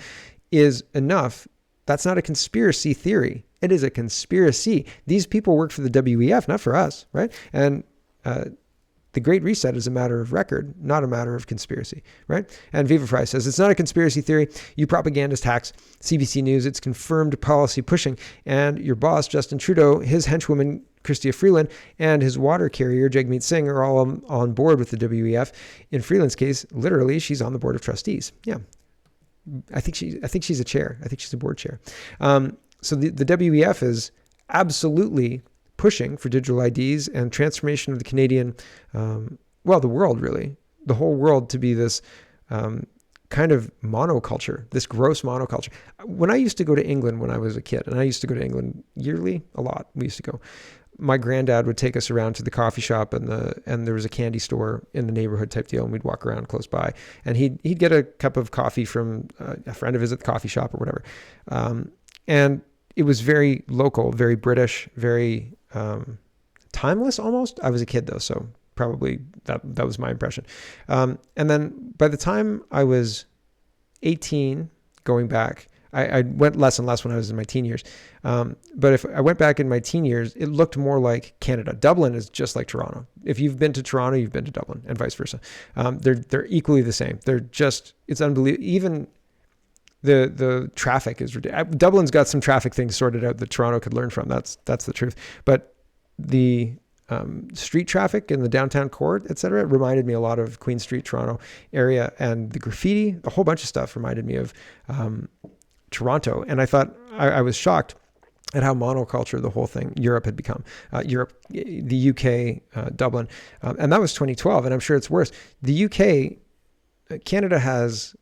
Speaker 2: is enough. That's not a conspiracy theory. It is a conspiracy. These people work for the WEF, not for us, right? And the Great Reset is a matter of record, not a matter of conspiracy, right? And Viva Fry says, it's not a conspiracy theory. You propagandist hacks. CBC News, it's confirmed policy pushing. And your boss, Justin Trudeau, his henchwoman, Chrystia Freeland, and his water carrier, Jagmeet Singh, are all on board with the WEF. In Freeland's case, literally, she's on the board of trustees. Yeah. I think she's a chair. I think she's a board chair. So the WEF is absolutely pushing for digital IDs and transformation of the Canadian, the world really, the whole world to be this kind of monoculture, this gross monoculture. When I used to go to England when I was a kid, and I used to go to England yearly, a lot, we used to go, my granddad would take us around to the coffee shop and there was a candy store in the neighborhood type deal, and we'd walk around close by, and he'd get a cup of coffee from a friend of his at the coffee shop or whatever. And it was very local, very British, very timeless almost. I was a kid though, so probably that was my impression. And then by the time I was 18, going back, I went less and less when I was in my teen years. But if I went back in my teen years, it looked more like Canada. Dublin is just like Toronto. If you've been to Toronto, you've been to Dublin, and vice versa. They're equally the same. It's unbelievable. Even the traffic is ridiculous. Dublin's got some traffic things sorted out that Toronto could learn from. That's the truth. But the street traffic in the downtown core, et cetera, reminded me a lot of Queen Street, Toronto area, and the graffiti, a whole bunch of stuff reminded me of Toronto. And I thought I was shocked at how monoculture the whole thing, Europe had become. The UK, Dublin. And that was 2012, and I'm sure it's worse. The UK, Canada has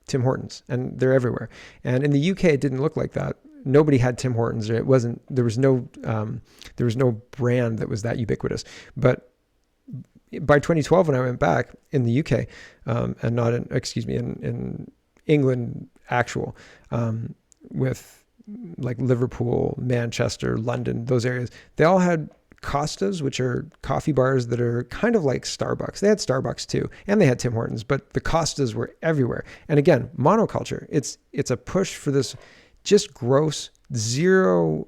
Speaker 2: Tim Hortons, and they're everywhere. And in the UK, it didn't look like that. Nobody had Tim Hortons. There was no brand that was that ubiquitous. But by 2012, when I went back in the UK, and not in England, with like Liverpool, Manchester, London, those areas, they all had Costas, which are coffee bars that are kind of like Starbucks. They had Starbucks too, and they had Tim Hortons, but the Costas were everywhere. And again, monoculture. It's a push for this just gross, zero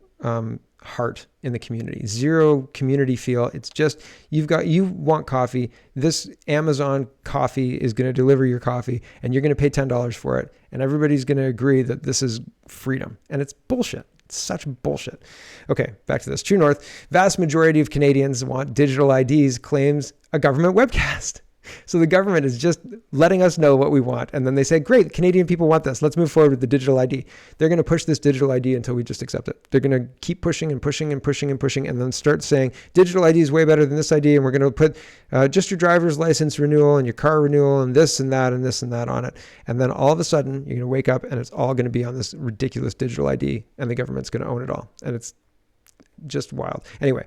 Speaker 2: heart in the community, zero community feel. It's just, you want coffee. This Amazon coffee is going to deliver your coffee, and you're going to pay $10 for it. And everybody's going to agree that this is freedom. And it's bullshit. It's such bullshit. Okay, back to this. True North. Vast majority of Canadians want digital IDs, claims a government webcast. So the government is just letting us know what we want. And then they say, great, Canadian people want this. Let's move forward with the digital ID. They're going to push this digital ID until we just accept it. They're going to keep pushing and pushing and pushing and pushing, and then start saying digital ID is way better than this ID. And we're going to put just your driver's license renewal and your car renewal and this and that and this and that on it. And then all of a sudden you're going to wake up and it's all going to be on this ridiculous digital ID, and the government's going to own it all. And it's just wild. Anyway,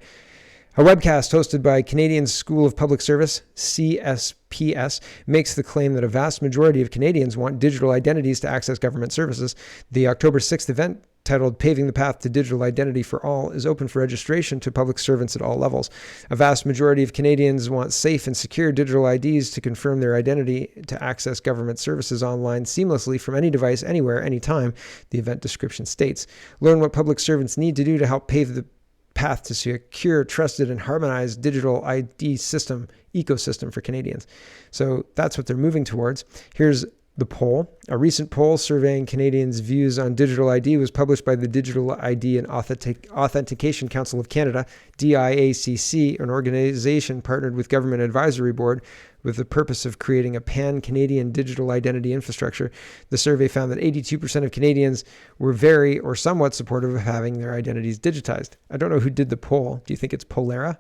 Speaker 2: a webcast hosted by Canadian School of Public Service, CSPS, makes the claim that a vast majority of Canadians want digital identities to access government services. The October 6th event, titled Paving the Path to Digital Identity for All, is open for registration to public servants at all levels. A vast majority of Canadians want safe and secure digital IDs to confirm their identity to access government services online seamlessly from any device, anywhere, anytime, the event description states. Learn what public servants need to do to help pave the path to secure, trusted, and harmonized digital ID ecosystem for Canadians. So that's what they're moving towards. Here's the poll. A recent poll surveying Canadians' views on digital ID was published by the Digital ID and Authentication Council of Canada, DIACC, an organization partnered with Government Advisory Board with the purpose of creating a pan-Canadian digital identity infrastructure. The survey found that 82% of Canadians were very or somewhat supportive of having their identities digitized. I don't know who did the poll. Do you think it's Polera?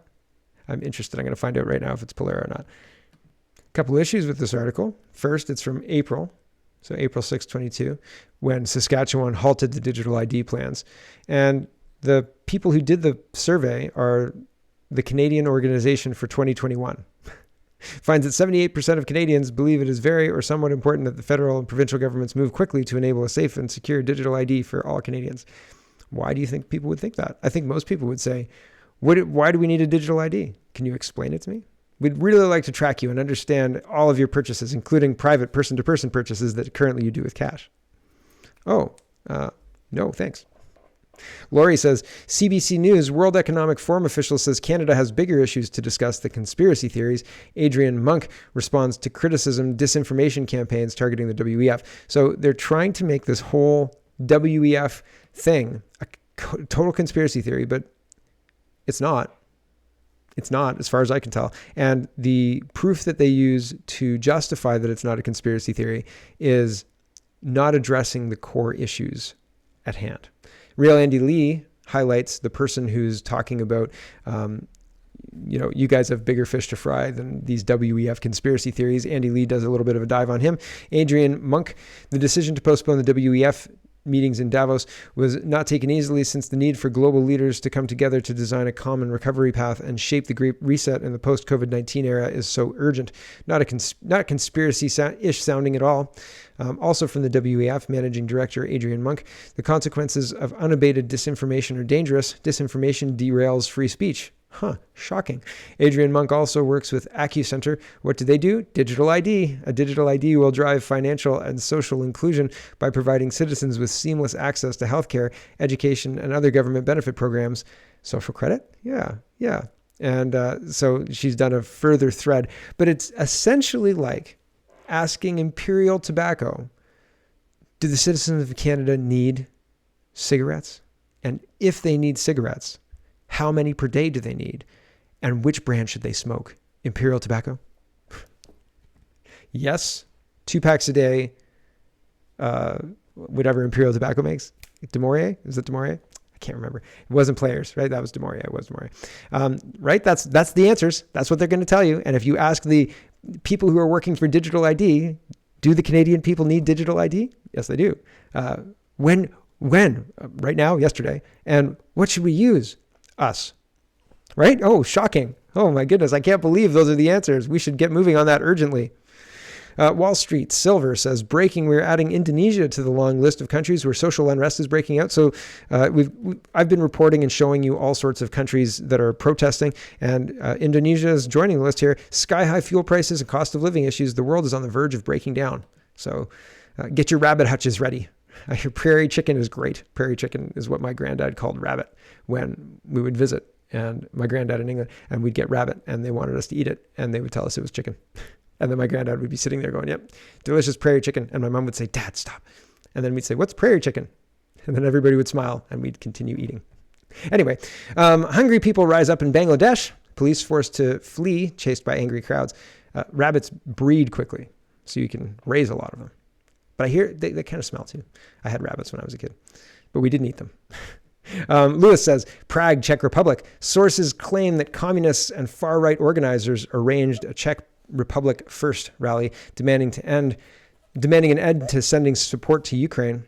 Speaker 2: I'm interested. I'm going to find out right now if it's Polera or not. A couple issues with this article. First, it's from April, so April 6, 22, when Saskatchewan halted the digital ID plans. And the people who did the survey are the Canadian Organization for 2021. Finds that 78% of Canadians believe it is very or somewhat important that the federal and provincial governments move quickly to enable a safe and secure digital ID for all Canadians. Why do you think people would think that? I think most people would say, why do we need a digital ID? Can you explain it to me? We'd really like to track you and understand all of your purchases, including private person-to-person purchases that currently you do with cash. Oh, no, thanks. Laurie says, CBC News, World Economic Forum official says Canada has bigger issues to discuss than conspiracy theories. Adrian Monk responds to criticism, disinformation campaigns targeting the WEF. So they're trying to make this whole WEF thing a total conspiracy theory, but it's not. It's not, as far as I can tell. And the proof that they use to justify that it's not a conspiracy theory is not addressing the core issues at hand. Real Andy Lee highlights the person who's talking about, you guys have bigger fish to fry than these WEF conspiracy theories. Andy Lee does a little bit of a dive on him. Adrian Monk, the decision to postpone the WEF meetings in Davos was not taken easily, since the need for global leaders to come together to design a common recovery path and shape the great reset in the post-COVID-19 era is so urgent. Not conspiracy-ish sounding at all. Also from the WEF Managing Director Adrian Monk, the consequences of unabated disinformation are dangerous. Disinformation derails free speech. Shocking. Adrian Monk also works with AccuCenter. What do? Digital ID. A digital ID will drive financial and social inclusion by providing citizens with seamless access to healthcare, education, and other government benefit programs. Social credit? Yeah. And so she's done a further thread, but it's essentially like asking Imperial Tobacco, do the citizens of Canada need cigarettes? And if they need cigarettes, how many per day do they need? And which brand should they smoke? Imperial Tobacco? Yes, 2 packs a day, whatever Imperial Tobacco makes. DeMaurier? Is it DeMaurier? I can't remember. It wasn't players, right? That was DeMaurier. It was DeMaurier. Right? That's the answers. That's what they're going to tell you. And if you ask the people who are working for digital ID, do the Canadian people need digital ID? Yes, they do. When? Right now, yesterday. And what should we use? Us. Right? Oh, shocking. Oh my goodness. I can't believe those are the answers. We should get moving on that urgently. Wall Street Silver says, breaking, we're adding Indonesia to the long list of countries where social unrest is breaking out. So I've been reporting and showing you all sorts of countries that are protesting, and Indonesia is joining the list here. Sky high fuel prices and cost of living issues. The world is on the verge of breaking down. So get your rabbit hutches ready. Your prairie chicken is great. Prairie chicken is what my granddad called rabbit when we would visit, and my granddad in England, and we'd get rabbit, and they wanted us to eat it, and they would tell us it was chicken. And then my granddad would be sitting there going, yep, delicious prairie chicken. And my mom would say, Dad, stop. And then we'd say, what's prairie chicken? And then everybody would smile and we'd continue eating. Anyway, hungry people rise up in Bangladesh. Police forced to flee, chased by angry crowds. Rabbits breed quickly, so you can raise a lot of them. But I hear they kind of smell too. I had rabbits when I was a kid, but we didn't eat them. Lewis says, Prague, Czech Republic. Sources claim that communists and far-right organizers arranged a Czech Republic First rally demanding an end to sending support to Ukraine,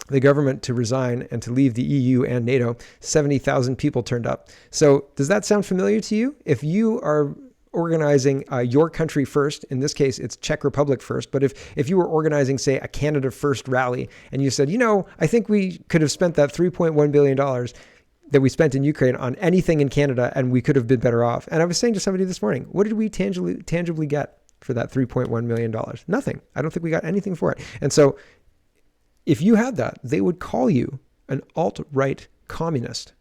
Speaker 2: the government to resign, and to leave the EU and NATO. 70,000 people turned up. So does that sound familiar to you? If you are organizing your country first, in this case, it's Czech Republic first, but if you were organizing, say, a Canada First rally, and you said, I think we could have spent that $3.1 billion that we spent in Ukraine on anything in Canada, and we could have been better off. And I was saying to somebody this morning, what did we tangibly get for that $3.1 million? Nothing. I don't think we got anything for it. And so if you had that, they would call you an alt-right communist.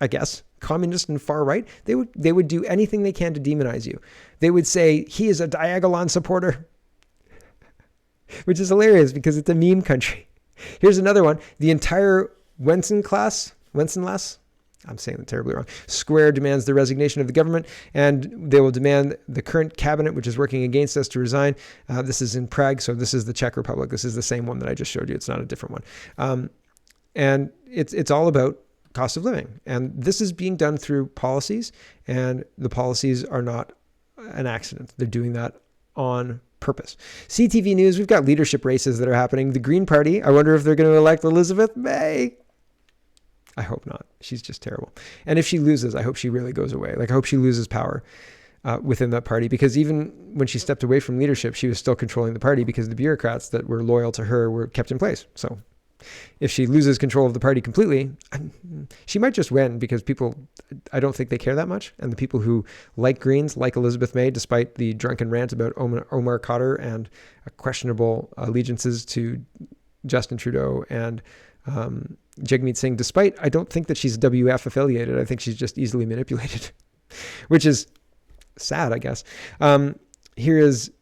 Speaker 2: I guess communist and far right, they would do anything they can to demonize you. They would say he is a Diagolon supporter, which is hilarious because it's a meme country. Here's another one. The entire Wenceslas, I'm saying that terribly wrong, Square demands the resignation of the government, and they will demand the current cabinet, which is working against us, to resign. This is in Prague, so this is the Czech Republic. This is the same one that I just showed you. It's not a different one. And it's all about cost of living. And this is being done through policies, and the policies are not an accident. They're doing that on purpose. CTV News, we've got leadership races that are happening. The Green Party, I wonder if they're going to elect Elizabeth May. I hope not. She's just terrible. And if she loses, I hope she really goes away. I hope she loses power within that party, because even when she stepped away from leadership, she was still controlling the party because the bureaucrats that were loyal to her were kept in place. So if she loses control of the party completely, she might just win because people, I don't think they care that much. And the people who like Greens, like Elizabeth May, despite the drunken rant about Omar Khadr and questionable allegiances to Justin Trudeau and Jagmeet Singh, despite I don't think that she's WF affiliated. I think she's just easily manipulated, which is sad, I guess. Here is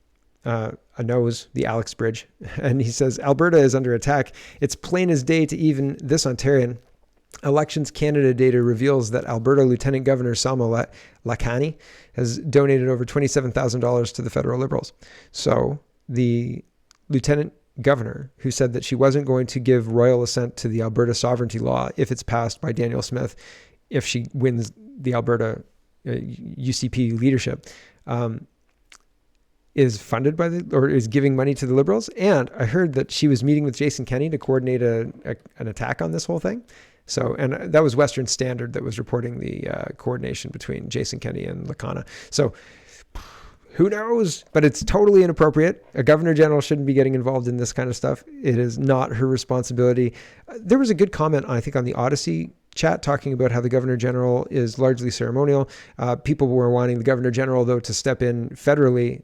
Speaker 2: a nose, the Alex Bridge, and he says, Alberta is under attack. It's plain as day to even this Ontarian. Elections Canada data reveals that Alberta Lieutenant Governor Salma Lakhani has donated over $27,000 to the federal Liberals. So the Lieutenant Governor, who said that she wasn't going to give royal assent to the Alberta sovereignty law if it's passed by Daniel Smith, if she wins the Alberta UCP leadership, is funded by or is giving money to the Liberals. And I heard that she was meeting with Jason Kenney to coordinate an attack on this whole thing. So, and that was Western Standard that was reporting the coordination between Jason Kenney and Lakhana. So who knows? But it's totally inappropriate. A governor general shouldn't be getting involved in this kind of stuff. It is not her responsibility. There was a good comment, I think, on the Odyssey chat talking about how the governor general is largely ceremonial. People were wanting the governor general, though, to step in federally.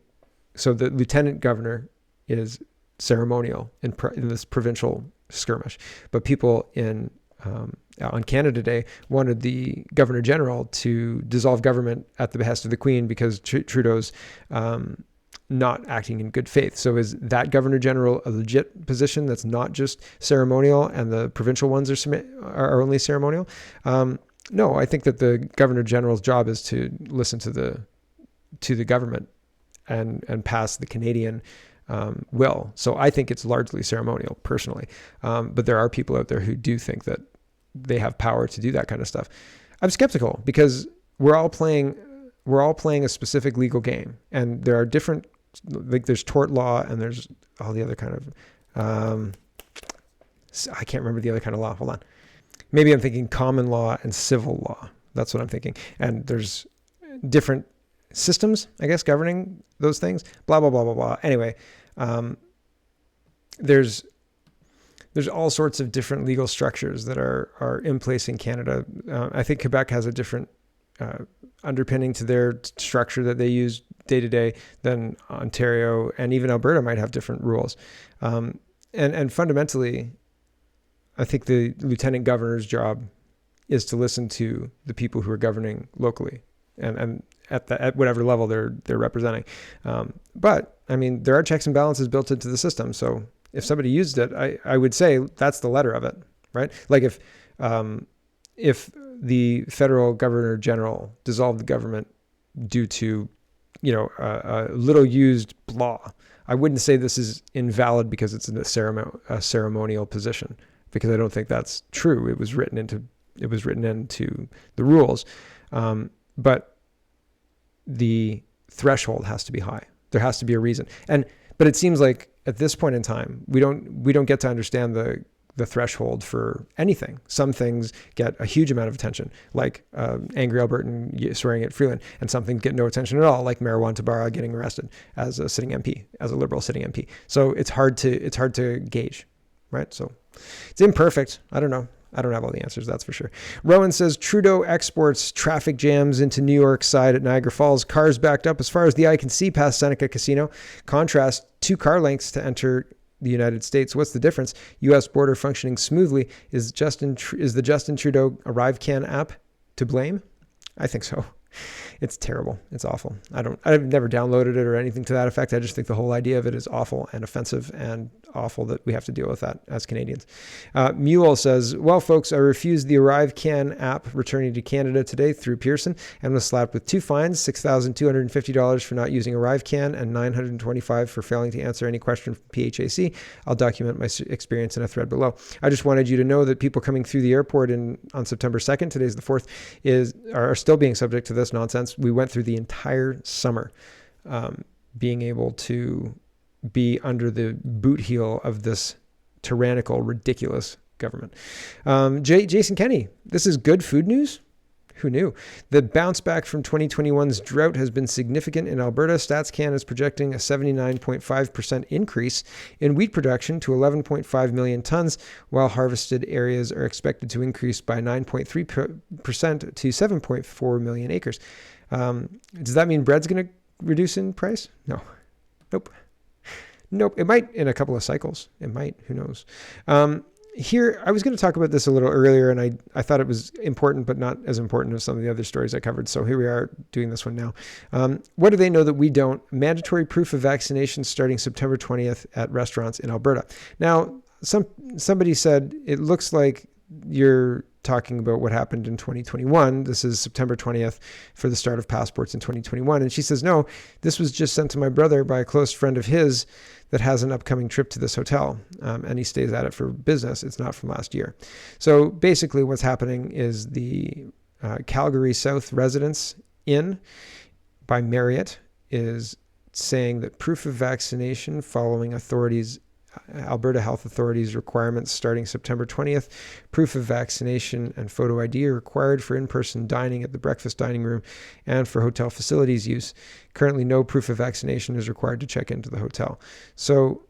Speaker 2: So the lieutenant governor is ceremonial in this provincial skirmish. But people on Canada Day wanted the Governor General to dissolve government at the behest of the Queen because Trudeau's not acting in good faith. So is that Governor General a legit position that's not just ceremonial and the provincial ones are only ceremonial? No, I think that the Governor General's job is to listen to the government and pass the Canadian will. So I think it's largely ceremonial personally. But there are people out there who do think that they have power to do that kind of stuff. I'm skeptical because we're all playing a specific legal game, and there are different, like there's tort law and there's all the other kind of, I can't remember the other kind of law. Hold on. Maybe I'm thinking common law and civil law. That's what I'm thinking. And there's different systems, I guess, governing those things, blah, blah, blah, blah, blah. Anyway, there's all sorts of different legal structures that are in place in Canada. I think Quebec has a different underpinning to their structure that they use day to day than Ontario, and even Alberta might have different rules. And fundamentally, I think the lieutenant governor's job is to listen to the people who are governing locally and at whatever level they're representing. But I mean, there are checks and balances built into the system. So if somebody used it, I would say that's the letter of it, right? Like if the federal governor general dissolved the government due to, a little used law, I wouldn't say this is invalid because it's in a ceremonial position, because I don't think that's true. It was written into the rules. But the threshold has to be high. There has to be a reason. But it seems like at this point in time, we don't get to understand the threshold for anything. Some things get a huge amount of attention, like angry Albertan swearing at Freeland, and some things get no attention at all, like Marwan Tabbara getting arrested as a sitting MP, as a Liberal sitting MP. So it's hard to gauge, right? So it's imperfect. I don't know. I don't have all the answers, that's for sure. Rowan says, Trudeau exports traffic jams into New York side at Niagara Falls. Cars backed up as far as the eye can see past Seneca Casino. Contrast, 2 car lengths to enter the United States. What's the difference? U.S. border functioning smoothly. Is the Justin Trudeau ArriveCan app to blame? I think so. It's terrible. It's awful. I've never downloaded it or anything to that effect. I just think the whole idea of it is awful and offensive and awful that we have to deal with that as Canadians. Mule says, well, folks, I refused the ArriveCan app returning to Canada today through Pearson and was slapped with 2 fines, $6,250 for not using ArriveCan and $925 for failing to answer any question from PHAC. I'll document my experience in a thread below. I just wanted you to know that people coming through the airport on September 2nd, today's the 4th, are still being subject to this nonsense. We went through the entire summer being able to be under the boot heel of this tyrannical, ridiculous government. Jason Kenny, this is good food news? Who knew? The bounce back from 2021's drought has been significant in Alberta. StatsCan is projecting a 79.5% increase in wheat production to 11.5 million tons, while harvested areas are expected to increase by 9.3% to 7.4 million acres. Does that mean bread's going to reduce in price? No. Nope. It might in a couple of cycles. It might. Who knows? Here, I was going to talk about this a little earlier, and I thought it was important, but not as important as some of the other stories I covered. So here we are doing this one now. What do they know that we don't? Mandatory proof of vaccination starting September 20th at restaurants in Alberta. Now, somebody said, it looks like you're talking about what happened in 2021. This is September 20th for the start of passports in 2021. And she says, no, this was just sent to my brother by a close friend of his that has an upcoming trip to this hotel. And he stays at it for business. It's not from last year. So basically what's happening is the Calgary South Residence Inn by Marriott is saying that proof of vaccination following Alberta Health Authorities requirements starting September 20th. Proof of vaccination and photo ID are required for in-person dining at the breakfast dining room and for hotel facilities use. Currently, no proof of vaccination is required to check into the hotel. So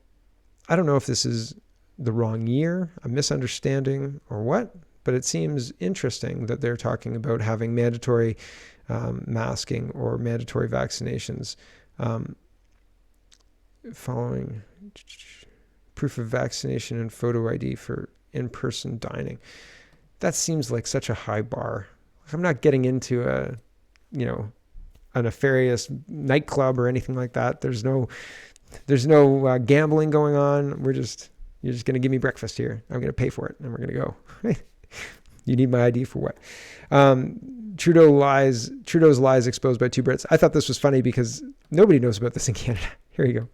Speaker 2: I don't know if this is the wrong year, a misunderstanding, or what, but it seems interesting that they're talking about having mandatory masking or mandatory vaccinations following proof of vaccination and photo ID for in-person dining. That seems like such a high bar. I'm not getting into a nefarious nightclub or anything like that. There's no gambling going on. You're just going to give me breakfast here. I'm going to pay for it and we're going to go. You need my ID for what? Trudeau's lies exposed by 2 Brits. I thought this was funny because nobody knows about this in Canada. Here you go.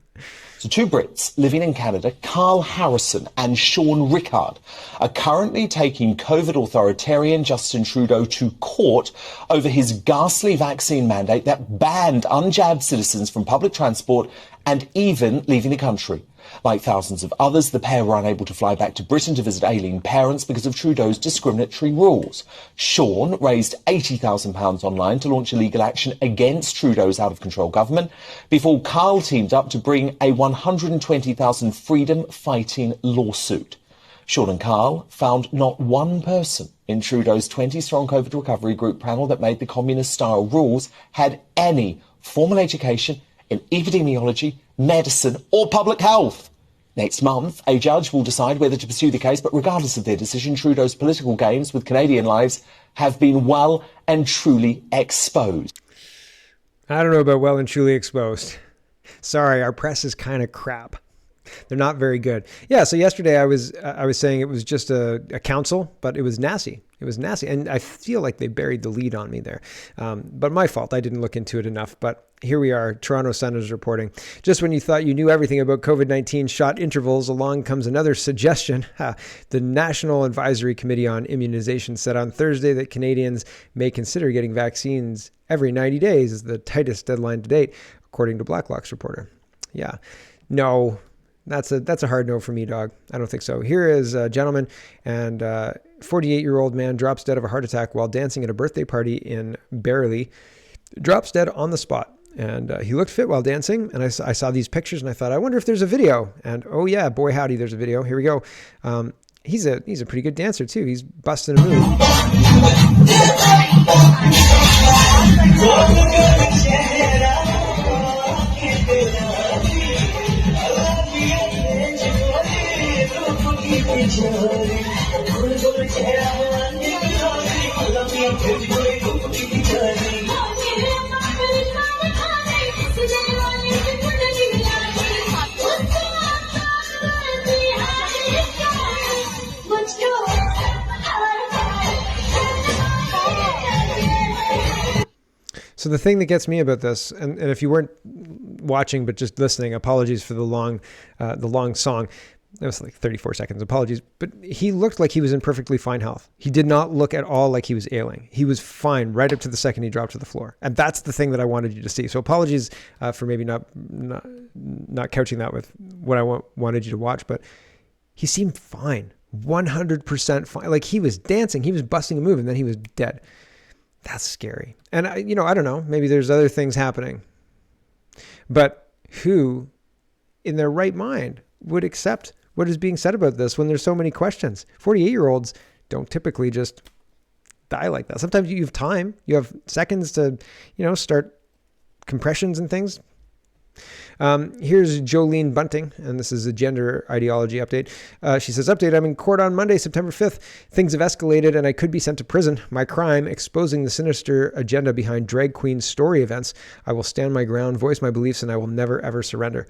Speaker 3: So two Brits living in Canada, Carl Harrison and Sean Rickard, are currently taking COVID authoritarian Justin Trudeau to court over his ghastly vaccine mandate that banned unjabbed citizens from public transport and even leaving the country. Like thousands of others, the pair were unable to fly back to Britain to visit ailing parents because of Trudeau's discriminatory rules. Sean raised £80,000 online to launch a legal action against Trudeau's out-of-control government before Carl teamed up to bring a $120,000 freedom-fighting lawsuit. Sean and Carl found not one person in Trudeau's 20-strong COVID recovery group panel that made the communist-style rules had any formal education in epidemiology, medicine or public health. Next month, a judge will decide whether to pursue the case, but regardless of their decision, Trudeau's political games with Canadian lives have been well and truly exposed.
Speaker 2: I don't know about well and truly exposed. Sorry, our press is kind of crap. They're not very good. Yeah, so yesterday I was saying it was just a council, but it was NACI. It was NACI, and I feel like they buried the lead on me there. But my fault. I didn't look into it enough. But here we are. Toronto Sun is reporting. Just when you thought you knew everything about COVID-19 shot intervals, along comes another suggestion. The National Advisory Committee on Immunization said on Thursday that Canadians may consider getting vaccines every 90 days is the tightest deadline to date, according to Blacklock's reporter. Yeah. No. That's a hard no for me, dog. I don't think so. Here is a gentleman, and 48-year-old man drops dead of a heart attack while dancing at a birthday party in Barely. Drops dead on the spot. And he looked fit while dancing, and I saw these pictures, and I thought, I wonder if there's a video. And oh yeah, boy howdy, there's a video. Here we go. He's a pretty good dancer too. He's busting a move. So the thing that gets me about this, and if you weren't watching but just listening, apologies for the long song. It was like 34 seconds. Apologies. But he looked like he was in perfectly fine health. He did not look at all like he was ailing. He was fine right up to the second he dropped to the floor. And that's the thing that I wanted you to see. So apologies for maybe not couching that with what I wanted you to watch. But he seemed fine. 100% fine. Like he was dancing. He was busting a move and then he was dead. That's scary. And I don't know. Maybe there's other things happening. But who in their right mind would accept what is being said about this when there's so many questions? 48-year-olds don't typically just die like that. Sometimes you have time. You have seconds to, start compressions and things. Here's Jolene Bunting, and this is a gender ideology update. She says, update, I'm in court on Monday, September 5th. Things have escalated and I could be sent to prison. My crime, exposing the sinister agenda behind drag queen story events. I will stand my ground, voice my beliefs, and I will never, ever surrender.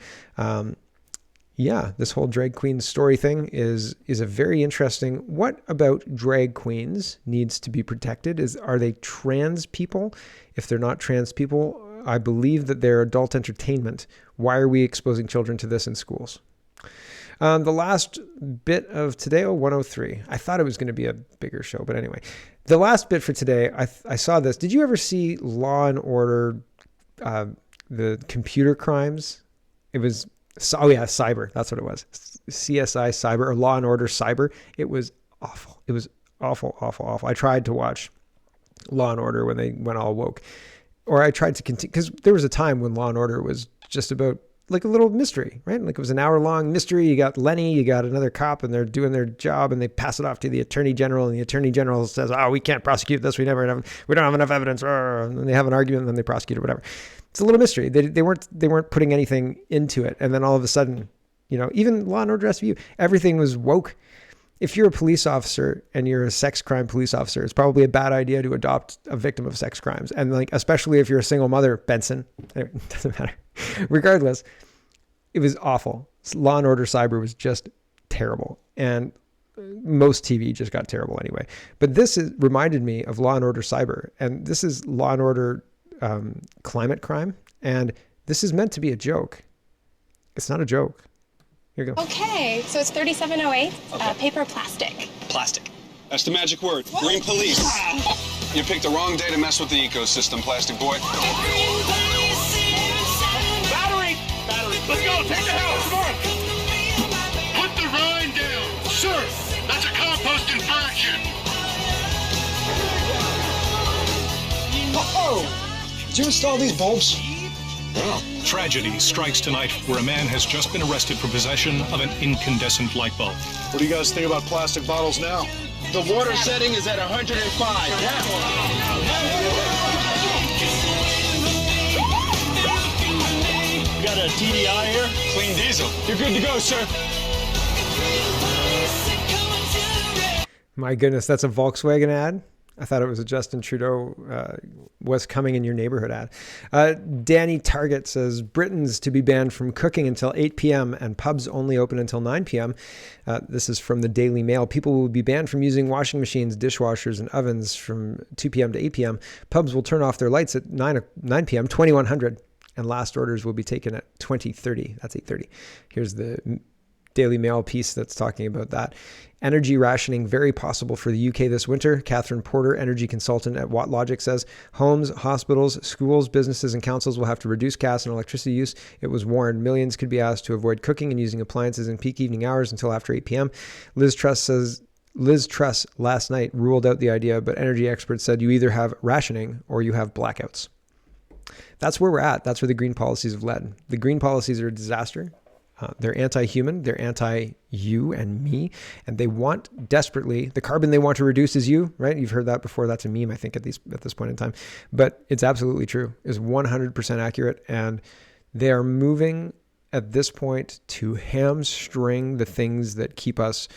Speaker 2: Yeah, this whole drag queen story thing is a very interesting. What about drag queens needs to be protected? Are they trans people? If they're not trans people, I believe that they're adult entertainment. Why are we exposing children to this in schools? The last bit of today, 103. I thought it was going to be a bigger show, but anyway. The last bit for today, I saw this. Did you ever see Law and Order, the computer crimes? It was... Oh yeah, Cyber. That's what it was. CSI Cyber or Law and Order Cyber. It was awful. It was awful, awful, awful. I tried to watch Law and Order when they went all woke, or I tried to continue because there was a time when Law and Order was just about like a little mystery, right? Like it was an hour-long mystery. You got Lenny, you got another cop, and they're doing their job, and they pass it off to the Attorney General, and the Attorney General says, "Oh, we can't prosecute this. We don't have enough evidence." And then they have an argument, and then they prosecute or whatever. It's a little mystery. They weren't putting anything into it, and then all of a sudden, even Law and Order SVU, everything was woke. If you're a police officer and you're a sex crime police officer, it's probably a bad idea to adopt a victim of sex crimes, and especially if you're a single mother, Benson. It doesn't matter. Regardless, it was awful. Law and Order Cyber was just terrible, and most TV just got terrible anyway. But this reminded me of Law and Order Cyber, and this is Law and Order climate crime, and this is meant to be a joke. It's not a joke. Here you go.
Speaker 4: Okay, so it's 3708, paper plastic.
Speaker 5: Plastic. That's the magic word. Green police. You picked the wrong day to mess with the ecosystem, plastic boy.
Speaker 6: Battery! Let's go! Take the house! Come on! Put the rind down! Sir! That's a compost infraction!
Speaker 3: Oh! Did you install these bulbs?
Speaker 5: Well,
Speaker 7: Tragedy strikes tonight where a man has just been arrested for possession of an incandescent light bulb.
Speaker 6: What do you guys think about plastic bottles now?
Speaker 8: The water setting is at 105.
Speaker 6: You got a TDI here?
Speaker 5: clean diesel.
Speaker 6: You're good to go, sir.
Speaker 2: My goodness, that's a Volkswagen ad. I thought it was a Justin Trudeau was coming in your neighborhood ad. Danny Target says, Britons to be banned from cooking until 8 p.m. and pubs only open until 9 p.m. This is from the Daily Mail. People will be banned from using washing machines, dishwashers, and ovens from 2 p.m. to 8 p.m. Pubs will turn off their lights at 9 p.m., 2100, and last orders will be taken at 2030. That's 8:30. Here's the Daily Mail piece that's talking about that. Energy rationing very possible for the UK this winter. Catherine Porter, energy consultant at WattLogic, says homes, hospitals, schools, businesses, and councils will have to reduce gas and electricity use. It was warned millions could be asked to avoid cooking and using appliances in peak evening hours until after 8 p.m. Liz Truss last night ruled out the idea, but energy experts said you either have rationing or you have blackouts. That's where we're at. That's where the green policies have led. The green policies are a disaster. They're anti-human, they're anti-you and me, and they want desperately, the carbon they want to reduce is you, right? You've heard that before. That's a meme, I think, at this point in time. But it's absolutely true. It's 100% accurate, and they are moving at this point to hamstring the things that keep us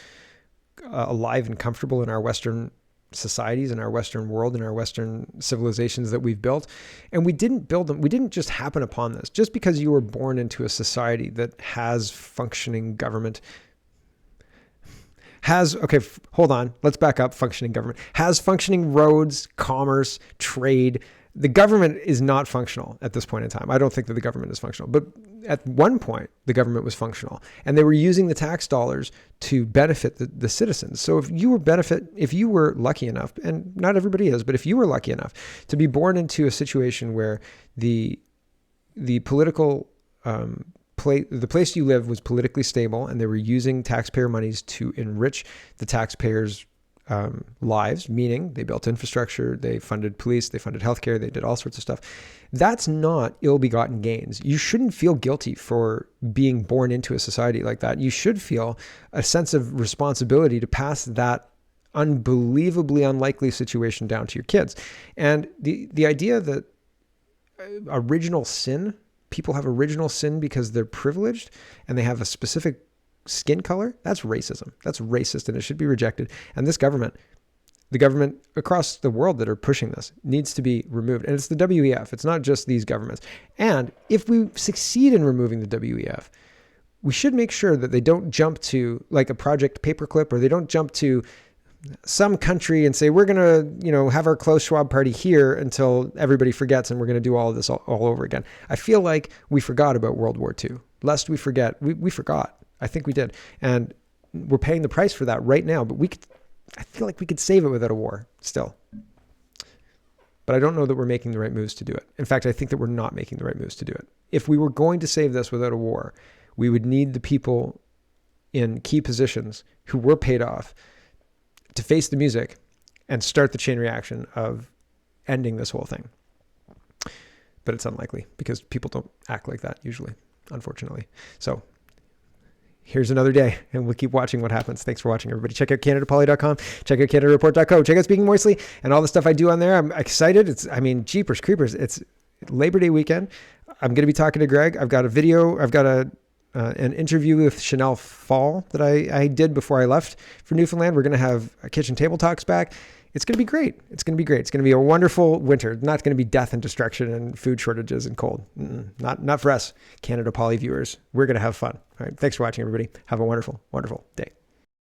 Speaker 2: alive and comfortable in our Western societies, in our Western world, in our Western civilizations that we've built. And we didn't build them. We didn't just happen upon this. Just because you were born into a society that has functioning government, hold on, let's back up. Functioning government has functioning roads, commerce, trade. The government is not functional at this point in time. I don't think that the government is functional, but at one point the government was functional, and they were using the tax dollars to benefit the citizens. So if you were lucky enough, and not everybody is, but if you were lucky enough to be born into a situation where the political the place you live was politically stable, and they were using taxpayer monies to enrich the taxpayers' lives, meaning they built infrastructure, they funded police, they funded healthcare, they did all sorts of stuff. That's not ill-begotten gains. You shouldn't feel guilty for being born into a society like that. You should feel a sense of responsibility to pass that unbelievably unlikely situation down to your kids. And the idea that original sin, people have original sin because they're privileged and they have a specific skin color, that's racism. That's racist, and it should be rejected. And this government, the government across the world that are pushing this, needs to be removed. And it's the WEF. It's not just these governments. And if we succeed in removing the WEF, we should make sure that they don't jump to like a Project Paperclip, or they don't jump to some country and say, we're going to, have our Klaus Schwab party here until everybody forgets, and we're going to do all of this all over again. I feel like we forgot about World War II. Lest we forget, we forgot. I think we did. And we're paying the price for that right now, but I feel like we could save it without a war still. But I don't know that we're making the right moves to do it. In fact, I think that we're not making the right moves to do it. If we were going to save this without a war, we would need the people in key positions who were paid off to face the music and start the chain reaction of ending this whole thing. But it's unlikely because people don't act like that usually, unfortunately. So here's another day, and we'll keep watching what happens. Thanks for watching, everybody. Check out CanadaPoly.com. Check out CanadaReport.co. Check out Speaking Moistly and all the stuff I do on there. I'm excited. Jeepers Creepers. It's Labor Day weekend. I'm going to be talking to Greg. I've got a video. I've got an interview with Chanel Fall that I did before I left for Newfoundland. We're going to have Kitchen Table Talks back. It's going to be great. It's going to be great. It's going to be a wonderful winter. Not going to be death and destruction and food shortages and cold. Not for us, Canada Poly viewers. We're going to have fun. All right. Thanks for watching, everybody. Have a wonderful, wonderful day.